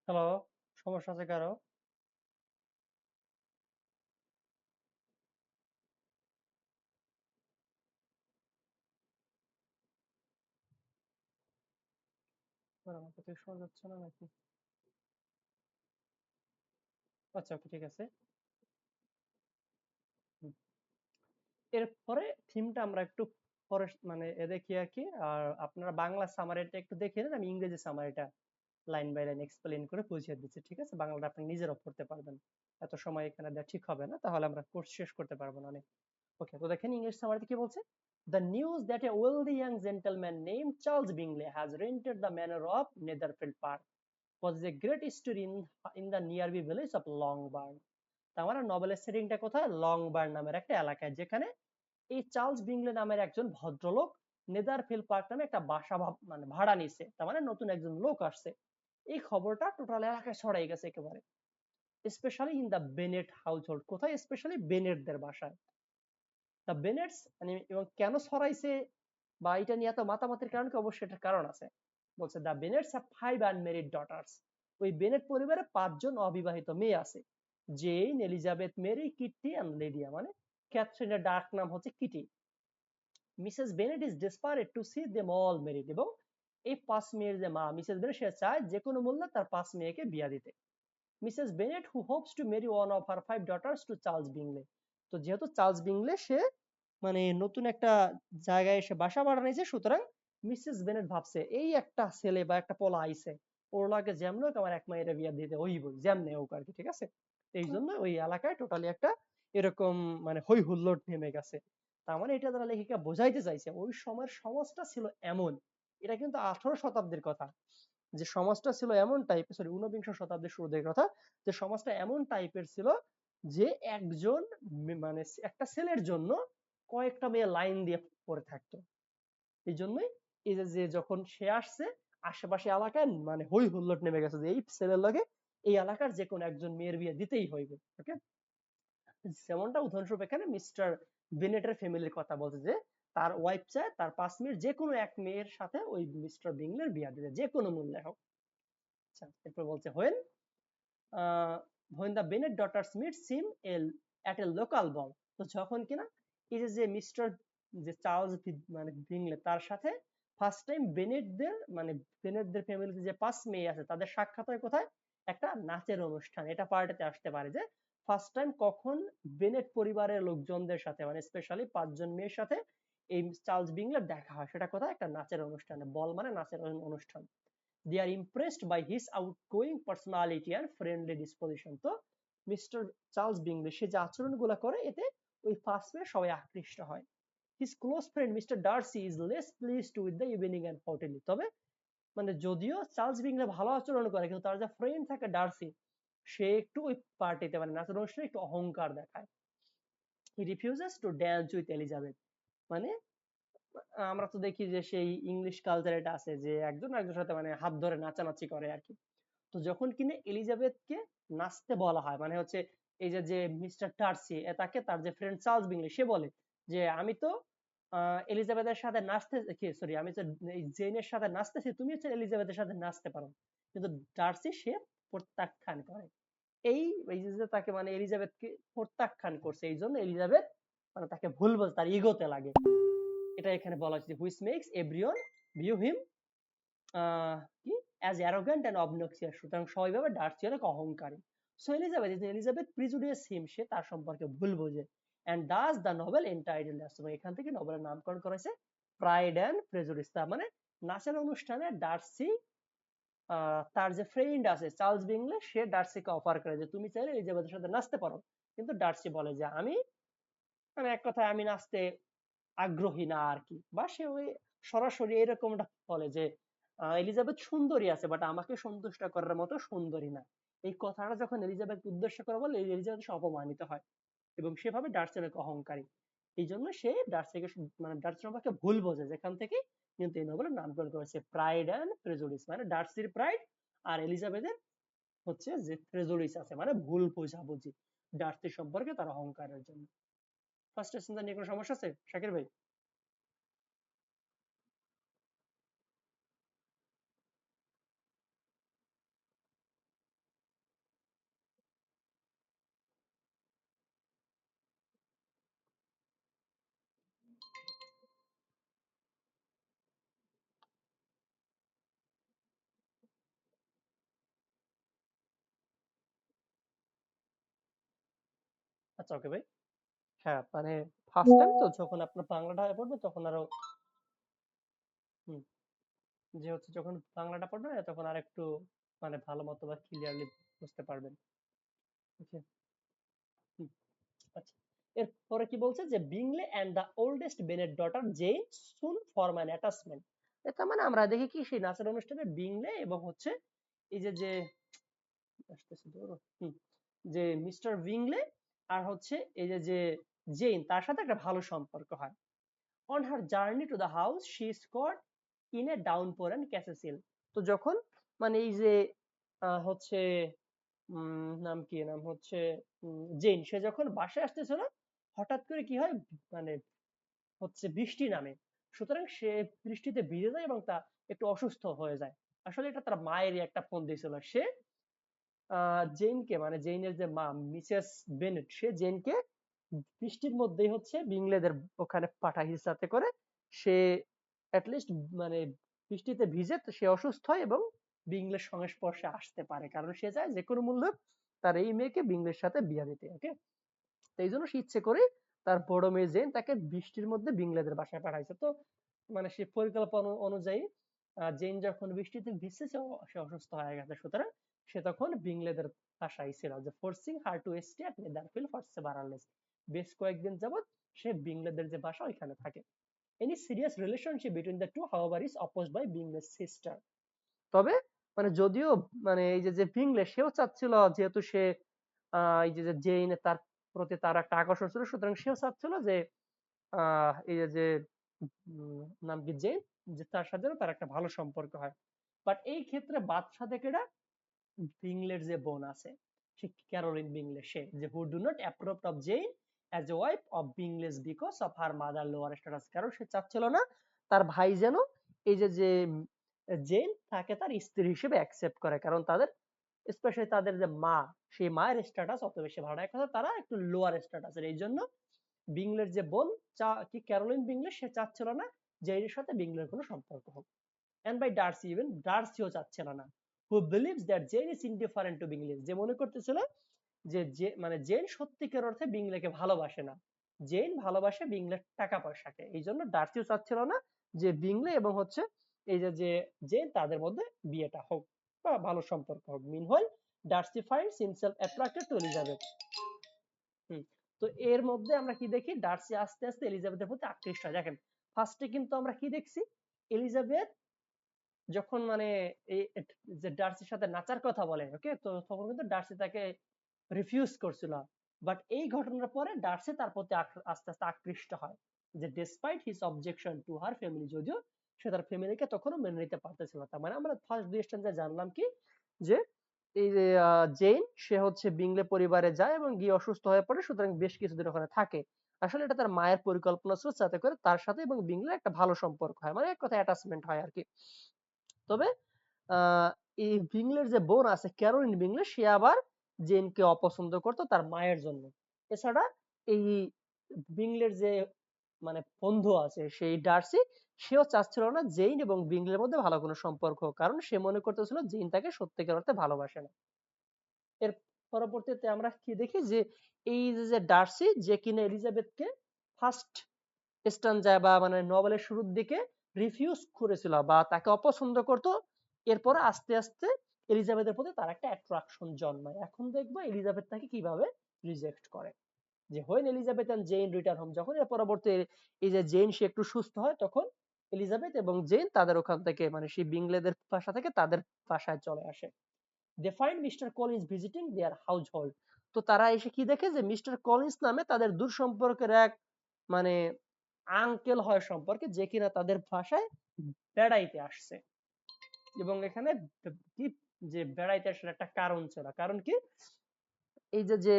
হ্যালো, সমস্যা আছে কারো? আমার কথা শোনা যাচ্ছে না নাকি? আচ্ছা, ওকে, ঠিক আছে। হুম। এরপরে থিমটা আমরা একটু পরে মানে দেখি আর কি। আর আপনারা বাংলা সামারিটা একটু দেখে নেন, আমি ইংরেজি সামারিটা লাইন বাই লাইন এক্সপ্লেন করে বুঝিয়ে দিচ্ছি, ঠিক আছে? বাংলাটা আপনি নিজেরাও পড়তে পারবেন। এত সময় এখানে দেওয়া ঠিক হবে না, তাহলে আমরা কোর্স শেষ করতে পারবো না অনেক। ওকে, তো দেখেন ইংলিশ সামারিতে কি বলছে। The news that a wealthy young gentleman named Charles Bingley has rented the manor of Netherfield Park was a great story in the nearby village of Longbourn. তার মানে নভেলের সেটিংটা কোথায়? লংবার্ন নামের একটা এলাকায়, যেখানে এই চার্লস বিংলে নামের একজন ভদ্রলোক নেদারফিল্ড পার্ক নামে একটা বাসা মানে ভাড়া নিছে। তার মানে নতুন একজন লোক আসছে। এই খবরটা টোটাল এলাকায় ছড়াই গেছে একেবারে, specially in the Bennett house hold. কোথায়? স্পেশালি বেনেটদের বাসায়। দ্য বেনেটস মানে, এবং কেন ছড়াইছে বা এটা নিয়ে এত মাতামাতির কারণ কি? অবশ্যই এটার কারণ আছে। বলছে the Bennets have 5 unmarried daughters. ওই বেনেট পরিবারে 5 জন অবিবাহিত মেয়ে আছে। Jane, Elizabeth, Mary, Kitty and Lydia. মানে ক্যাথরিনের ডাক নাম হচ্ছে Kitty. Mrs Bennet is desperate to see them all married. এবং এই 5 মেয়ের যে মা মিসেস বেনেট, সে চায় যে কোনো মূল্যে তার 5 মেয়েকে বিয়া দিতে। Missus Bennet who hopes to marry one of her 5 daughters to Charles Bingley. তো যেহেতু চার্লস বিংলে সে মানে নতুন একটা জায়গায় এসে বাসা ভাড়া নিয়েছে, সুতরাং মিসেস বেনেট ভাবছে এই একটা ছেলে বা একটা পোলা আইছে, ওর লাগে যেমন হোক আমার এক মায়ের বিয়া দিতে হইবই, যেমনে হোক আর কি, ঠিক আছে? এই জন্য ওই এলাকায় টোটালি একটা এরকম মানে হই হুল্লোড় নেমে গেছে। তার মানে এটা দ্বারা লেখিকা বোঝাইতে চাইছে ওই সময়ের সমাজটা ছিল এমন। এটা কিন্তু 18 শতাব্দীর কথা, যে সমাজটা ছিল এমন টাইপের, সরি 19 শতাব্দীর শুরুর কথা, যে সমাজটা এমন টাইপের ছিল যে একজন মানে একটা ছেলের জন্য কয়েকটা মেয়ে লাইন দিয়ে পড়ে থাকতো। এই জন্যই এই যে যখন সে আসছে, আশেপাশে এলাকায় মানে হই হুল্লোড় নেমে গেছে যে এই ছেলের লগে এই এলাকার যে কোনো একজন মেয়ের বিয়ে দিতেই হইবে। ওকে, যেমনটা উদাহরণস্বরূপ এখানে মিস্টার বেনেটের ফ্যামিলির কথা বলছে, যে তার ওয়াইফ চায় তার 5 মেয়ের যে কোনো এক মেয়ের সাথে ওই মিস্টার বিংলের বিয়া দিতে, যে কোনো মূল্যে হোক। আচ্ছা, এরপর বলছে when the Bennet daughters meets him at a local ball। তো যখন কিনা এই যে মিস্টার যে চার্লস মানে বিংলে তার সাথে ফার্স্ট টাইম বেনেটদের মানে বেনেটদের ফ্যামিলিতে যে 5 মেয়ে আছে তাদের সাক্ষাৎ হয় কোথায়? একটা নাচের অনুষ্ঠান। এটা পার্টিতে আসতে পারে যে ফার্স্ট টাইম কখন বেনেট পরিবারের লোকজনদের সাথে মানে স্পেশালি 5 জন মেয়ের সাথে এই চার্লস বিংলের দেখা হয়, সেটা কোথায়? একটা নাচের অনুষ্ঠানে। বল মানে নাচের অনুষ্ঠান। They are impressed by his outgoing personality and friendly disposition। তো মিস্টার চার্লস বিংলে সে যে আচরণগুলো করে এতে ওই ফার্স্ট মে সবাই আকৃষ্ট হয়। His close friend Mr. Darcy is less pleased with the evening and haughtily। তবে মানে যদিও চার্লস বিংলে ভালো আচরণ করে, কিন্তু তার যে ফ্রেন্ড থাকে ডার্সি, সে একটু ওই পার্টিতে মানে নাচের অনুষ্ঠানে একটু অহংকার দেখায়। He refuses to dance with Elizabeth। মানে আমরা তো দেখি যে সেই ইংলিশ কালচার এটা আছে যে একজন একজনের সাথে মানে হাত ধরে নাচানাচি করে আর কি। তো যখন কিনা এলিজাবেথকে নাচতে বলা হয়, মানে হচ্ছে এই যে যে মিস্টার টার্সি তাকে তার যে ফ্রেন্ড চার্লস বিংলি সে বলে যে আমি তো এলিজাবেথের সাথে নাচতে সরি আমি তো এই জেনের সাথে নাচতেছি, তুমি হচ্ছে এলিজাবেথের সাথে নাচতে পারো। কিন্তু ডার্সি সে প্রত্যাখ্যান করে। এই এই যে তাকে মানে এলিজাবেথকে প্রত্যাখ্যান করছে, এই জন্য এলিজাবেথ মানে তাকে ভুল বলছে, তার ইগোতে লাগে। এটা এখানে বলা হচ্ছে হুইচ মেক্স এভরিওয়ান ভিউ হিম কি অ্যাজ অ্যারোগ্যান্ট অ্যান্ড অবনক্সিয়াস। সুতরাং স্বাভাবিকভাবে ডার্সি অনেক অহংকারী। সো এলিজাবেথ প্রিজুডিয়াস হিম, সে তার সম্পর্কে ভুল বোঝে। And thus the novel entitle, এখান থেকে নোবেলের নামকরণ করা হয়েছে প্রাইড অ্যান্ড প্রেজুডিস। তার মানে নাচের অনুষ্ঠানে ডার্সি তার যে ফ্রেন্ড আছে চার্লস বিংলে, সে ডার্সিকে অফার করে যে তুমি চাইলে এলিজাবেথের সাথে নাচতে পারো, কিন্তু ডার্সি বলে যে আমি মানে এক কথায় আমি নাচতে আগ্রহী না আর কি, বা সে ওই সরাসরি এরকমটা বলে যে এলিজাবেথ সুন্দরী আছে বাট আমাকে সন্তুষ্ট করার মতো সুন্দরী না। এই কথাটা যখন এলিজাবেথ উদ্দেশ্য করে বলে, এলিজাবেথ সে অপমানিত হয় এবং সেভাবে ডার্সি অনেক অহংকারী। এই জন্য সে ডার্সিকে মানে ডার্সি সম্পর্কে ভুল বোঝে, যেখান থেকে কিন্তু এই নোবেলের নামকরণ করেছে প্রাইড অ্যান্ড প্রেজুডিস, মানে ডার্সির প্রাইড আর এলিজাবেথের হচ্ছে যে প্রেজুডিস আছে, মানে ভুল বোঝাবুঝি ডার্সি সম্পর্কে তার অহংকারের জন্য। ফার্স্ট চিন্তা নিয়ে কোনো সমস্যা আছে শাকির ভাই? আচ্ছা ওকে ভাই। হ্যাঁ মানে ফার্স্ট টাইম তো যখন আপনার বাংলাটা পড়বে তখন আরো হুম, যে হচ্ছে যখন বাংলাটা পড়বে তখন আর একটু মানে ভালো মতো বা ক্লিয়ারলি বুঝতে পারবেন। ওকে। আচ্ছা, এরপরে কি বলছে যে বিংলে এন্ড দ্য ওল্ডেস্ট বেনের daughter Jane soon form an attachment. এটা মানে আমরা দেখি কি সেই নাচের অনুষ্ঠানে বিংলে এবং হচ্ছে এই যে যে আসতেছে ধরো, যে মিস্টার বিংলে আর হচ্ছে এই যে যে জেন, তার সাথে একটা ভালো সম্পর্ক হয়। On her journey to the house, she is caught in a downpour and catches ill. তো যখন মানে এই যে হচ্ছে নাম কি, নাম হচ্ছে জেন, সে যখন বাসায় আসতেছিল হঠাৎ করে কি হয় মানে হচ্ছে বৃষ্টি নামে, সুতরাং সে বৃষ্টিতে ভিজে যায় এবং তা একটু অসুস্থ হয়ে যায়। আসলে এটা তার মায়েরই একটা ফোন দিয়েছিল। সে জেনকে মানে জেনের যে মা মিসেস বেনেট, সে জেনকে বৃষ্টির মধ্যেই হচ্ছে বিংলেদের ওখানে পাঠাইছে যাতে করে সে অ্যাটলিস্ট মানে বৃষ্টিতে ভিজে তো সে অসুস্থ হয় এবং বিংলের সংস্পর্শে আসতে পারে, কারণ সে চায় যে কোনো মূল্যে তার এই মেয়েকে বিংলের সাথে বিয়ে দিতে। ওকে, তো এই জন্য সে ইচ্ছে করে তার বড় মেয়ে জেন তাকে বৃষ্টির মধ্যে বিংলেদের বাসায় পাঠাইছে। তো মানে সে পরিকল্পনা অনুযায়ী জেন যখন বৃষ্টিতে ভিজছে সে অসুস্থ হয়ে গেছে, সুতরাং সে তখন বিংলেদের বাসায় ছিল, যে forcing her to stay at Netherfield for several days. বেশ কয়েকদিন যাবত সে বিংলেদের যে বাসা ওইখানে থাকে। Any serious relationship between the two however is opposed by Bingley's sister. তবে মানে যদিও মানে এই যে যে বিংলে সেও চাচ্ছিল, যেহেতু সে এই যে যে জেইন তার প্রতি তার একটা আকর্ষণ ছিল, সুতরাং সেও চাচ্ছিল যে এই যে যে নাম কি জেইন, যে তার সাথে তার একটা ভালো সম্পর্ক হয়। বাট এই ক্ষেত্রে বাদশা থেকেটা বিংলের যে বোন আছে, সে ক্যারোলিন বিংলে, সে যে who do not approve of Jane as a wife of Bingley's because of her mother lower status, কারণ সে চাচ্ছিল না তার ভাই যেন এই যে যে জেইন তাকে তার স্ত্রী হিসেবে অ্যাকসেপ্ট করে, কারণ তাদের স্পেশালি তাদের যে মা, সেই মায়ের স্ট্যাটাস অত বেশি ভালো না, এক কথা তারা একটু লোয়ার স্ট্যাটাসের। এই জন্য বিংলের যে বোন কি ক্যারোলিন বিংলে, সে চাচ্ছিল না যে এর সাথে বিংলের কোনো সম্পর্ক হোক। and by Darcy, even ডার্সিও চাচ্ছিল না, who believes that Jane is indifferent to Bingley, যে মনে করতেছিল যে মানে জেন সত্যিকার অর্থে বিংলেকে ভালোবাসে না, জেন ভালোবাসে বিংলের টাকা পয়সাকে। এই জন্য ডার্সিও চাচ্ছিল না যে বিংলে এবং হচ্ছে এই যে যে জেন তাদের মধ্যে বিয়েটা হোক বা ভালো সম্পর্ক হোক। Meanwhile Darcy finds himself attracted to Elizabeth. তো এর মধ্যে আমরা কি দেখি, ডার্সি আস্তে আস্তে এলিজাবেথের প্রতি আকৃষ্ট হয়। দেখেন ফার্স্টে কিন্তু আমরা কি দেখছি, এলিজাবেথ যখন মানে এই যে ডার্সির সাথে নাচার কথা বলে, ওকে, তো তখন কিন্তু ডার্সি তাকে রিফিউজ করছিল। বাট এই ঘটনার পরে ডার্সি তার প্রতি আস্তে আস্তে আকৃষ্ট হয়, যে despite his objection to her family, যদিও সে তার ফ্যামিলিকে তখনও মেনে নিতে পারতেছিল না। তার মানে আমরা ফার্স্ট দুই স্ট্যান্ডে জানলাম কি, যে এই যে জেইন সে হচ্ছে বিংলে পরিবারে যায় এবং গিয়ে অসুস্থ হয়ে পড়ে, সুতরাং বেশ কিছুদিন ওখানে থাকে। আসলে এটা তার মায়ের পরিকল্পনা ছিল যাতে করে তার সাথে এবং বিংলে একটা ভালো সম্পর্ক হয়, মানে এক কথা অ্যাটাচমেন্ট হয় আর কি। তবে আহ এই বিংলের যে বোন আছে ক্যারোলিন বিংলে, সে আবার জেনকে অপছন্দ করতো তার মায়ের জন্য। এছাড়া এই বিংলের যে মানে বন্ধু আছে সেই ডার্সি, সেও চাচ্ছিল না জেইন এবং বিংলের মধ্যে ভালো কোনো সম্পর্ক, কারণ সে মনে করতেছিল জেইন তাকে সত্যিকার অর্থে ভালোবাসে না। এর পরবর্তীতে আমরা কি দেখি যে এই যে ডার্সি, যে কিনা এলিজাবেথকে ফার্স্ট স্ট্যান্জায় বা মানে নভেলের শুরুর দিকে রিফিউজ করেছিল বা তাকে অপছন্দ করতো, এরপর আস্তে আস্তে এলিজাবেথের প্রতি তার একটা অ্যাট্রাকশন জন্মায়। এখন দেখবো এলিজাবেথ তাকে কিভাবে রিজেক্ট করে। যে when Elizabeth and Jane return home, যখন এর পরবর্তী এই যে জেইন সে একটু সুস্থ হয়, তখন এলিজাবেথ এবং জেইন তাদের ওখান থেকে মানে সেই বিংলেদের বাসা থেকে তাদের বাসায় চলে আসে। They find Mr Collins visiting their household. তো তারা এসে কি দেখে যে মিস্টার কলিন্স নামে তাদের দূর সম্পর্কের এক মানে আঙ্কেল হয় সম্পর্কে, যে কিনা তাদের বাসায় বেড়াইতে আসছে। এবং এখানে কি যে বেড়াইতে আসার একটা কারণ ছিল, কারণ কি এই যে যে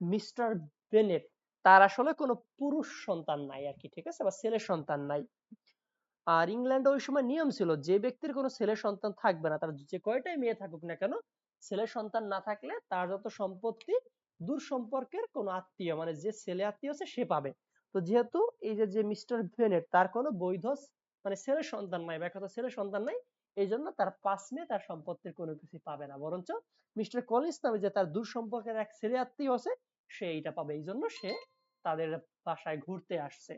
মিস্টার বেনেট তার আসলে কোনো পুরুষ সন্তান নাই আর কি, ঠিক আছে, বা ছেলে সন্তান নাই। আর ইংল্যান্ডে ওই সময় নিয়ম ছিল যে ব্যক্তির কোনো ছেলে সন্তান থাকবে না, তার যে কয়টাই মেয়ে থাকুক না কেন, ছেলে সন্তান না থাকলে তার যত সম্পত্তি দূর সম্পর্কের কোনো আত্মীয় মানে যে ছেলে আত্মীয় আছে সে পাবে। তো যেহেতু এই যে যে মিস্টার বেনেট তার কোনো বৈধ মানে ছেলে সন্তান নাই, ব্যাখ্যাত ছেলে সন্তান নাই, এই জন্য তার 5 মেয়ে তার সম্পত্তির কোনো কিছু পাবে না, বরঞ্চ মিস্টার কলিন্স নামে যে তার দূর সম্পর্কের এক ছেলে আত্মীয় আছে সে এইটা পাবে। এই জন্য সে তাদের বাসায় ঘুরতে আসছে।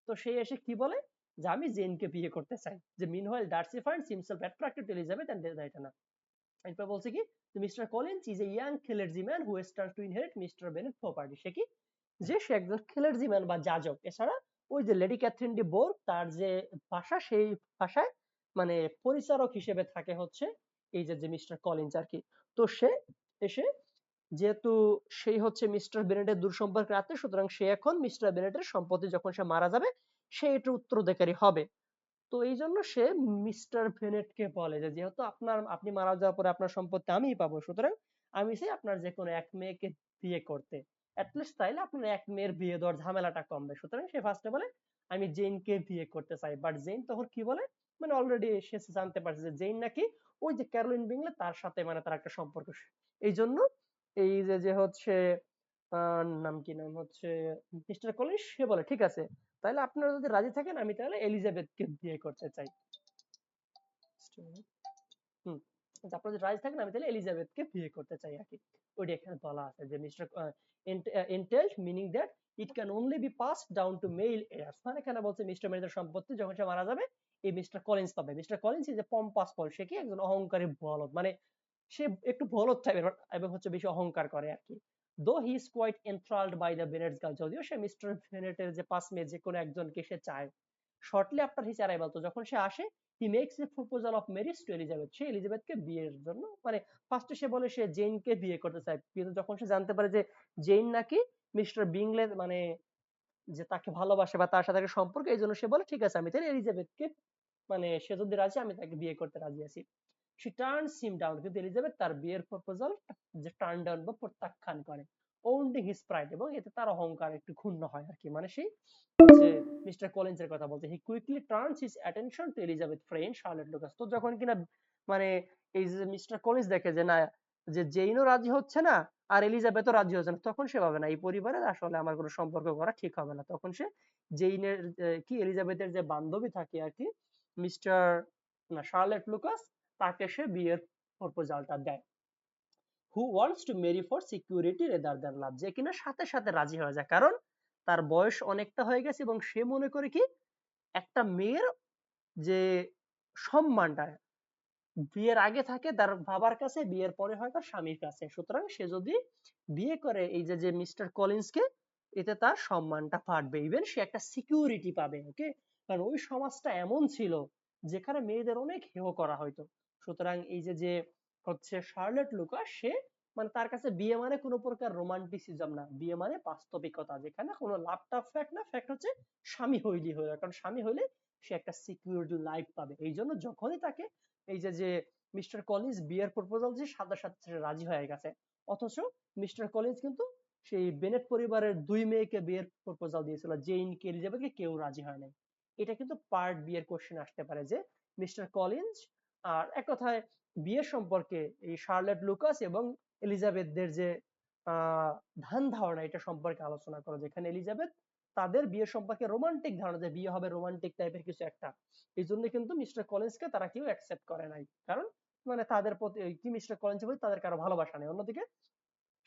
তো সে এসে কি বলে যে আমি জেনকে বিয়ে করতে চাই। যে meanwhile Darcy finds himself attracted to Elizabeth and Diana. এরপর বলছে কি mister Collins is a young clergyman who stands to inherit mister Bennet property. সে কি যে সে একজন ক্লেয়ার্জিম্যান বা যাজক। এছাড়া ওই যে লেডি ক্যাথরিন ডি বোর তার যে ভাষা, সেই ভাষায় মানে পরিচারক হিসেবে থাকে হচ্ছে এই যে যে মিস্টার কলিন্স আর কি। তো সে এসে যেহেতু সেই হচ্ছে মিস্টার বেনেটের দূর সম্পর্কের আত্মীয়, সুতরাং সে এখন মিস্টার বেনেটের সম্পত্তি যখন সে মারা যাবে সে এটার উত্তরাধিকারী হবে। তো এই জন্য সে মিস্টার বেনেটকে বলে যে যেহেতু আপনি মারা যাওয়ার পরে আপনার সম্পত্তি আমিই পাবো, সুতরাং আমি চাই আপনার যে কোনো এক মেয়েকে বিয়ে করতে, অ্যাটলিস্ট তাইলে আপনার এক মেয়ের বিয়ে দেওয়ার ঝামেলাটা কমবে। সুতরাং সে ফার্স্টে বলে আমি জেইনকে বিয়ে করতে চাই, বাট জেইন তখন কি বলে মানে অলরেডি সে জানতে পারছে যে জেইন নাকি ওই যে ক্যারোলিন বিংলে তার সাথে মানে তার একটা সম্পর্ক। এই জন্য এই যে যে হচ্ছে নাম কি নাম হচ্ছে মিস্টার কলিন্স, সে বলে ঠিক আছে তাহলে আপনারা যদি রাজি থাকেন আমি তাহলে এলিজাবেথকে বিয়ে করতে চাই। হুম, আপনারা যদি রাজি থাকেন আমি তাহলে এলিজাবেথকে বিয়ে করতে চাই আর কি। ওইটা এখানে বলা আছে যে mister entailed meaning that it can only be passed down to male heirs। মানে এখানে বলছে মিস্টার মেরিজের সম্পত্তি যখন সে মারা যাবে এই মিস্টার কলিন্স পাবে। মিস্টার কলিন্স ইজ এ পম্পাস পল, সে কি একজন অহংকারী বলদ, মানে সে একটু বলদ টাইপের এবং হচ্ছে বেশি অহংকার করে আর কি। Though he is quite enthralled by the Bennets girl, যদিও সে মিস্টার বেনেটের যে 5 মেয়ে যে কোনো একজনকে সে চায়। শর্টলি আফটার হিজ অ্যারাইভাল, তো যখন সে আসে he makes a proposal of marriage to Elizabeth, সে এলিজাবেথকে বিয়ের জন্য মানে ফার্স্টে সে বলে সে জেইনকে বিয়ে করতে চায়, কিন্তু যখন সে জানতে পারে যে জেইন নাকি মিস্টার বিংলে মানে যে তাকে ভালোবাসে বা তার সাথে একটা সম্পর্ক, এই জন্য সে বলে ঠিক আছে আমি তাহলে এলিজাবেথকে মানে সে যদি রাজি আমি তাকে বিয়ে করতে রাজি আছি। সে টার্নস হিম ডাউন, কিন্তু এলিজাবেথ তার বিয়ের প্রপোজাল যে টার্ন ডাউন বা প্রত্যাখ্যান করে। ওনলি হিজ প্রাইড, এবং এতে তার অহংকার একটু ক্ষুণ্ণ হয় আর কি। মানে সেই হচ্ছে মিস্টার কলিন্স এর কথা বলতে he quickly turns his attention to Elizabeth friend Charlotte Lucas. তো যখন কিনা মানে এই যে মিস্টার কলিন্স দেখে যে না যে জেইনও রাজি হচ্ছে না আর এলিজাবেথও রাজি হচ্ছে না, তখন সে ভাবে না এই পরিবারে আসলে আমার কোনো সম্পর্ক করা ঠিক হবে না। তখন সে জেইনের কি এলিজাবেথের যে বান্ধবী থাকে আর কি মিস্টার না শার্লেট লুকাস, তাকে সে বিয়ের প্রপোজালটা দেয়। Who wants to marry for security rather than love, যে কিনা সাথে সাথে রাজি হয়ে যায়, কারণ তার বয়স অনেকটা হয়ে গেছে এবং সে মনে করে কি একটা মেয়ের যে সম্মানটা বিয়ের আগে থাকে তার বাবার কাছে, বিয়ের পরে হয় তার স্বামীর কাছে। সুতরাং সে যদি বিয়ে করে এই যে যে মিস্টার কলিন্সকে, এতে তার সম্মানটা বাড়বে, ইভেন সে একটা সিকিউরিটি পাবে। ওকে, কারণ ওই সমাজটা এমন ছিল যেখানে মেয়েদের অনেক হেয় করা হয়তো। সুতরাং এই যে যে হচ্ছে শার্লেট লুকাস, সে মানে তার কাছে বিয়ে মানে কোনো প্রকার রোমান্টিসিজম না, বিয়ে মানে বাস্তবিকতা, যেখানে কোনো লাভ টাভ ফ্যাক্ট না, ফ্যাক্ট হচ্ছে স্বামী হইলি হয়ে, কারণ স্বামী হইলে সে একটা সিকিউরিটি লাইফ পাবে। এই জন্য যখনই তাকে এই যে যে মিস্টার কলিন্স বিয়ের প্রপোজাল যে সাথে সাথে রাজি হয়ে গেছে, অথচ মিস্টার কলিন্স কিন্তু সেই বেনেট পরিবারের 2 মেয়েকে বিয়ের প্রপোজাল দিয়েছিল, জেইন কে এলিজাবেথকে কেউ রাজি হয় নাই। এটা কিন্তু পার্ট বি এর কোশ্চেন আসতে পারে যে মিস্টার কলিন্স আর এক কথায় বিয়ে সম্পর্কে এই শার্লেট লুকাস এবং এলিজাবেথদের যে আহ ধ্যান ধারণা এটা সম্পর্কে আলোচনা করো, যেখানে এলিজাবেথ তাদের বিয়ে সম্পর্কে রোমান্টিক ধারণা যে বিয়ে হবে রোমান্টিক টাইপের কিছু একটা, এই জন্য কিন্তু মিস্টার কলিন্সকে তারা কেউ অ্যাকসেপ্ট করে নাই, কারণ মানে তাদের প্রতি কি মিস্টার কলিন্সের প্রতি তাদের কারো ভালোবাসা নেই। অন্যদিকে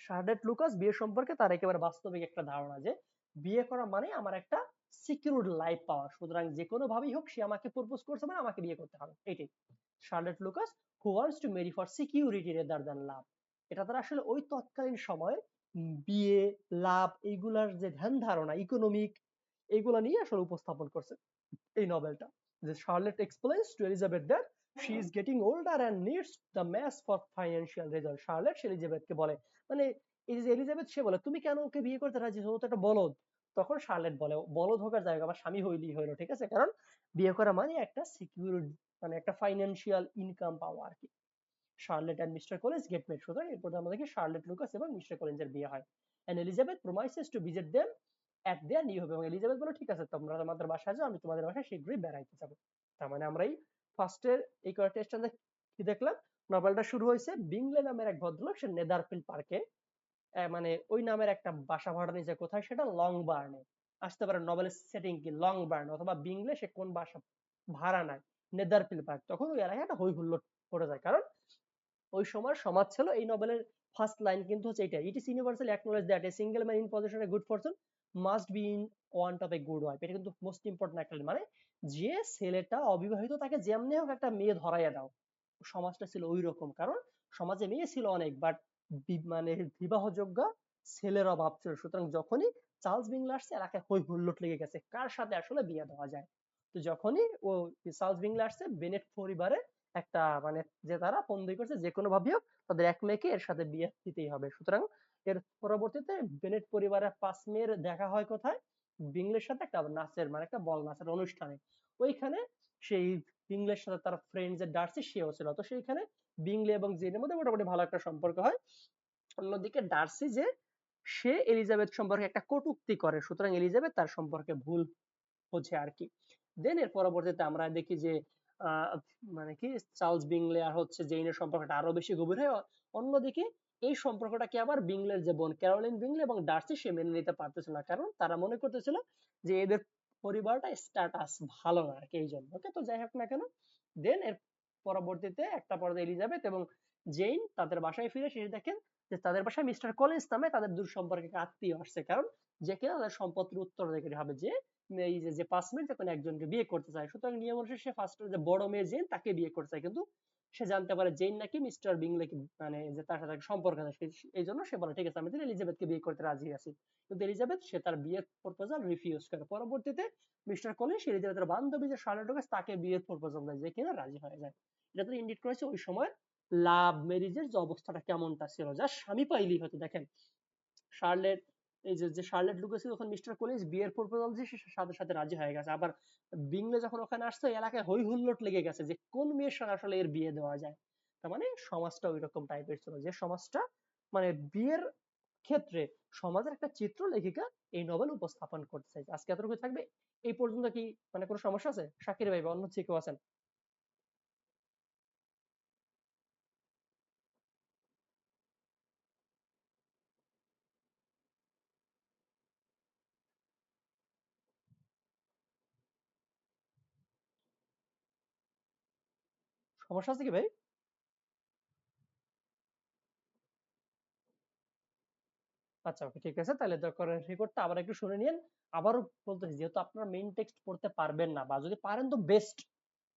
শার্লেট লুকাস বিয়ে সম্পর্কে তার একেবারে বাস্তবিক একটা ধারণা যে বিয়ে করা মানে আমার একটা সিকিউরড লাইফ পাওয়া, সুতরাং যে কোনো ভাবেই হোক সে আমাকে প্রপোজ করছে মানে আমাকে বিয়ে করতে হবে, এটাই Charlotte Lucas who wants to marry for security rather than love. এটা তারা আসলে ওই তৎকালীন সময়ে বিয়ে লাভ এইগুলার যে ধ্যান ধারণা ইকোনমিক এইগুলা নিয়ে আসলে উপস্থাপন করছে এই নভেলটা। যে Charlotte explains to Elizabeth that she is getting older and needs the match for financial result. Charlotte সে এলিজাবেথকে বলে, মানে এই যে এলিজাবেথ সে বলে তুমি কেন ওকে বিয়ে করতে রাজি, ও তো একটা বলদ। তখন শার্লেট বলে বলদ হোক আর যাই হোক আমার স্বামী হইলেই হইলো, ঠিক আছে, কারণ বিয়ে করা মানে একটা সিকিউর মানে একটা ফাইন্যান্সিয়াল ইনকাম পাওয়া আর কি। Charlotte and Mr Collins get made, সুতরাং এরপর আমাদেরকে শার্লেট লুকাস এবং মিস্টার কলিন্সের বিয়ে হয়। And Elizabeth promises to visit them at their new home, এবং এলিজাবেথ বলে ঠিক আছে তোমরা তোমাদের বাসায় যাও, আমি তোমাদের বাসায় শীঘ্রই বেড়াইতে যাবো। তার মানে আমরা এই ফার্স্টের এই কয়েকটা স্ট্যান্ডে কি দেখলাম, নভেলটা শুরু হয়েছে বিংলে নামের এক ভদ্রলোক সে নেদারফিল্ড পার্কে মানে ওই নামের একটা বাসা ভাড়া নিয়েছে, কোথায় সেটা লং বার্নে। আসতে পারে নভেলের সেটিং কি লং বার্ন অথবা বিংলে সে কোন বাসা ভাড়া নেয় নেদারফিল্ড পার্ক, তখন ওই এলাকায় একটা হই হুল্লোড় পড়ে যায়, কারণ ওই সময় সমাজ ছিল এই নভেলের ফার্স্ট লাইন কিন্তু হচ্ছে এটা, it is universally acknowledge that a single man in position a good Fortune must be in want of a good wife. এটা কিন্তু মোস্ট ইম্পর্টেন্ট একটা মানে যে ছেলেটা অবিবাহিত তাকে যেমনি হোক একটা মেয়ে ধরাইয়া দাও, সমাজটা ছিল ওই রকম, কারণ সমাজে মেয়ে ছিল অনেক বাট মানে বিবাহযোগ্য ছেলের অভাব ছিল, সুতরাং যখনই চার্লস বিংলা আসছে এলাকায় হই হুল্লোড় লেগে গেছে কার সাথে আসলে বিয়ে দেওয়া যায়। তো যখনই ও চার্লস বিংলা আসছে বেনেট পরিবারে একটা মানে যে তারা ফন্দি করছে যে কোনো ভাবে হোক তাদের এক মেয়েকে এর সাথে বিয়ে দিতেই হবে, সুতরাং এর পরবর্তীতে বেনেট পরিবারের 5 মেয়ের দেখা হয় কোথায়, বিংলের সাথে একটা নাচের মানে একটা বল নাচের অনুষ্ঠানে, ওইখানে সেই বিংলের সাথে তার ফ্রেন্ড যে ডার্সি সেও ছিল, তো সেইখানে বিংলে এবং জেনের মধ্যে মোটামুটি ভালো একটা সম্পর্ক হয়। অন্যদিকে ডার্সি যে সে এলিজাবেথ সম্পর্কে একটা কটূক্তি করে, সুতরাং এলিজাবেথ তার সম্পর্কে ভুল বোঝে আর কি। দেন এর পরবর্তীতে আমরা দেখি যে আহ, মানে কি চার্লস বিংলে আর হচ্ছে জেইনের সম্পর্কটা আরো বেশি গভীর হয়। অন্যদিকে এই সম্পর্কটাকে আবার বিংলের যে বোন ক্যারোলিন বিংলে এবং ডার্সি সে মেনে নিতে পারতেছিল না, কারণ তারা মনে করতেছিল যে এদের পরিবারটা স্ট্যাটাস ভালো না আর কি, এই জন্য ওকে তো যাই হোক না কেন। দেন এর পরবর্তীতে একটা পর্যায়ে এলিজাবেথ এবং জেইন তাদের বাসায় ফিরে শেষে দেখেন যে তাদের বাসায় মিস্টার কলিন্স নামে তাদের দূর সম্পর্কে আত্মীয় আসছে, কারণ যে কিনা তাদের সম্পত্তির উত্তরাধিকারী হবে, যে এই যে 5 মিনিট যখন একজনকে বিয়ে করতে চায়, সুতরাং নিয়ম অনুসারে সে ফার্স্ট যে বড় মেয়ে জেন তাকে বিয়ে করতে চায়, কিন্তু সে জানতে পারে জেন নাকি মিস্টার বিংলে মানে যে তার সাথে একটা সম্পর্ক আছে, এই জন্য সে বলে ঠিক আছে আমি তাহলে এলিজাবেথকে বিয়ে করতে রাজি আছি, কিন্তু এলিজাবেথ সে তার বিয়ের প্রপোজাল রিফিউজ করে। পরবর্তীতে মিস্টার কলিন্স এলিজাবেথের বান্ধবী যে শার্লেট ওকেস তাকে বিয়ের প্রপোজাল দেয়, যে কিনা রাজি হয়ে যায়। এটা তো ইন্ডিকেট করেছে ওই সময় লাভ ম্যারেজের যে অবস্থাটা কেমনটা ছিল, যা স্বামী পাইলেই হয়তো দেখেন শার্লেট এই যে শার্লেট লুকাস যখন মিস্টার কলিন্স বিয়ের প্রপোজাল দিয়েছে সে সাথে সাথে রাজি হয়ে গেছে, আবার বিংলে যখন ওখানে আসছে এলাকায় হই হুল্লোড় লেগে গেছে যে কোন মেয়ের সাথে আসলে এর বিয়ে দেওয়া যায়। তার মানে সমাজটা ওই রকম টাইপের ছিল যে সমাজটা মানে বিয়ের ক্ষেত্রে সমাজের একটা চিত্র লেখিকা এই নভেল উপস্থাপন করতে চাইছে। আজকে এতটুকু থাকবে, এই পর্যন্ত কি মানে কোনো সমস্যা আছে শাকির ভাই বা অন্য যে কেউ আছেন? সমস্যা আছে কি ভাই? আচ্ছা ওকে ঠিক আছে, তাহলে দরকার রেকর্ডটা আবার একটু শুনে নিন। আবারও বলতেছি যেহেতু আপনারা মেইন টেক্সট পড়তে পারবেন না বা যদি পারেন তো বেস্ট,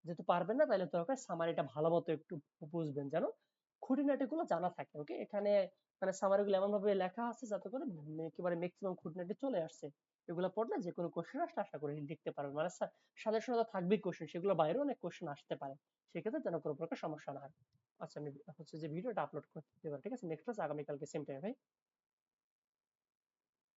যেহেতু পারবেন না তাহলে দরকার সামারিটা ভালো মতো একটু বুঝবেন যেন খুঁটিনাটি গুলো জানা থাকে। ওকে এখানে মানে সামারি গুলো এমন ভাবে লেখা আছে যাতে করে একেবারে ম্যাক্সিমাম খুঁটিনাটি চলে আসছে, এগুলো পড়লে যে কোনো কোশ্চেন আসলে আশা করি লিখতে পারবেন, মানে সাজেশনে তো থাকবেই কোশ্চেন, সেগুলো বাইরেও অনেক কোশ্চেন আসতে পারে, সেক্ষেত্রে যেন কোনো প্রকার সমস্যা না হয়। আচ্ছা আমি হচ্ছে যে ভিডিওটা আপলোড করতে পারি, ঠিক আছে, নেক্সট ক্লাস আগামীকালকে সেম টাইম ভাই।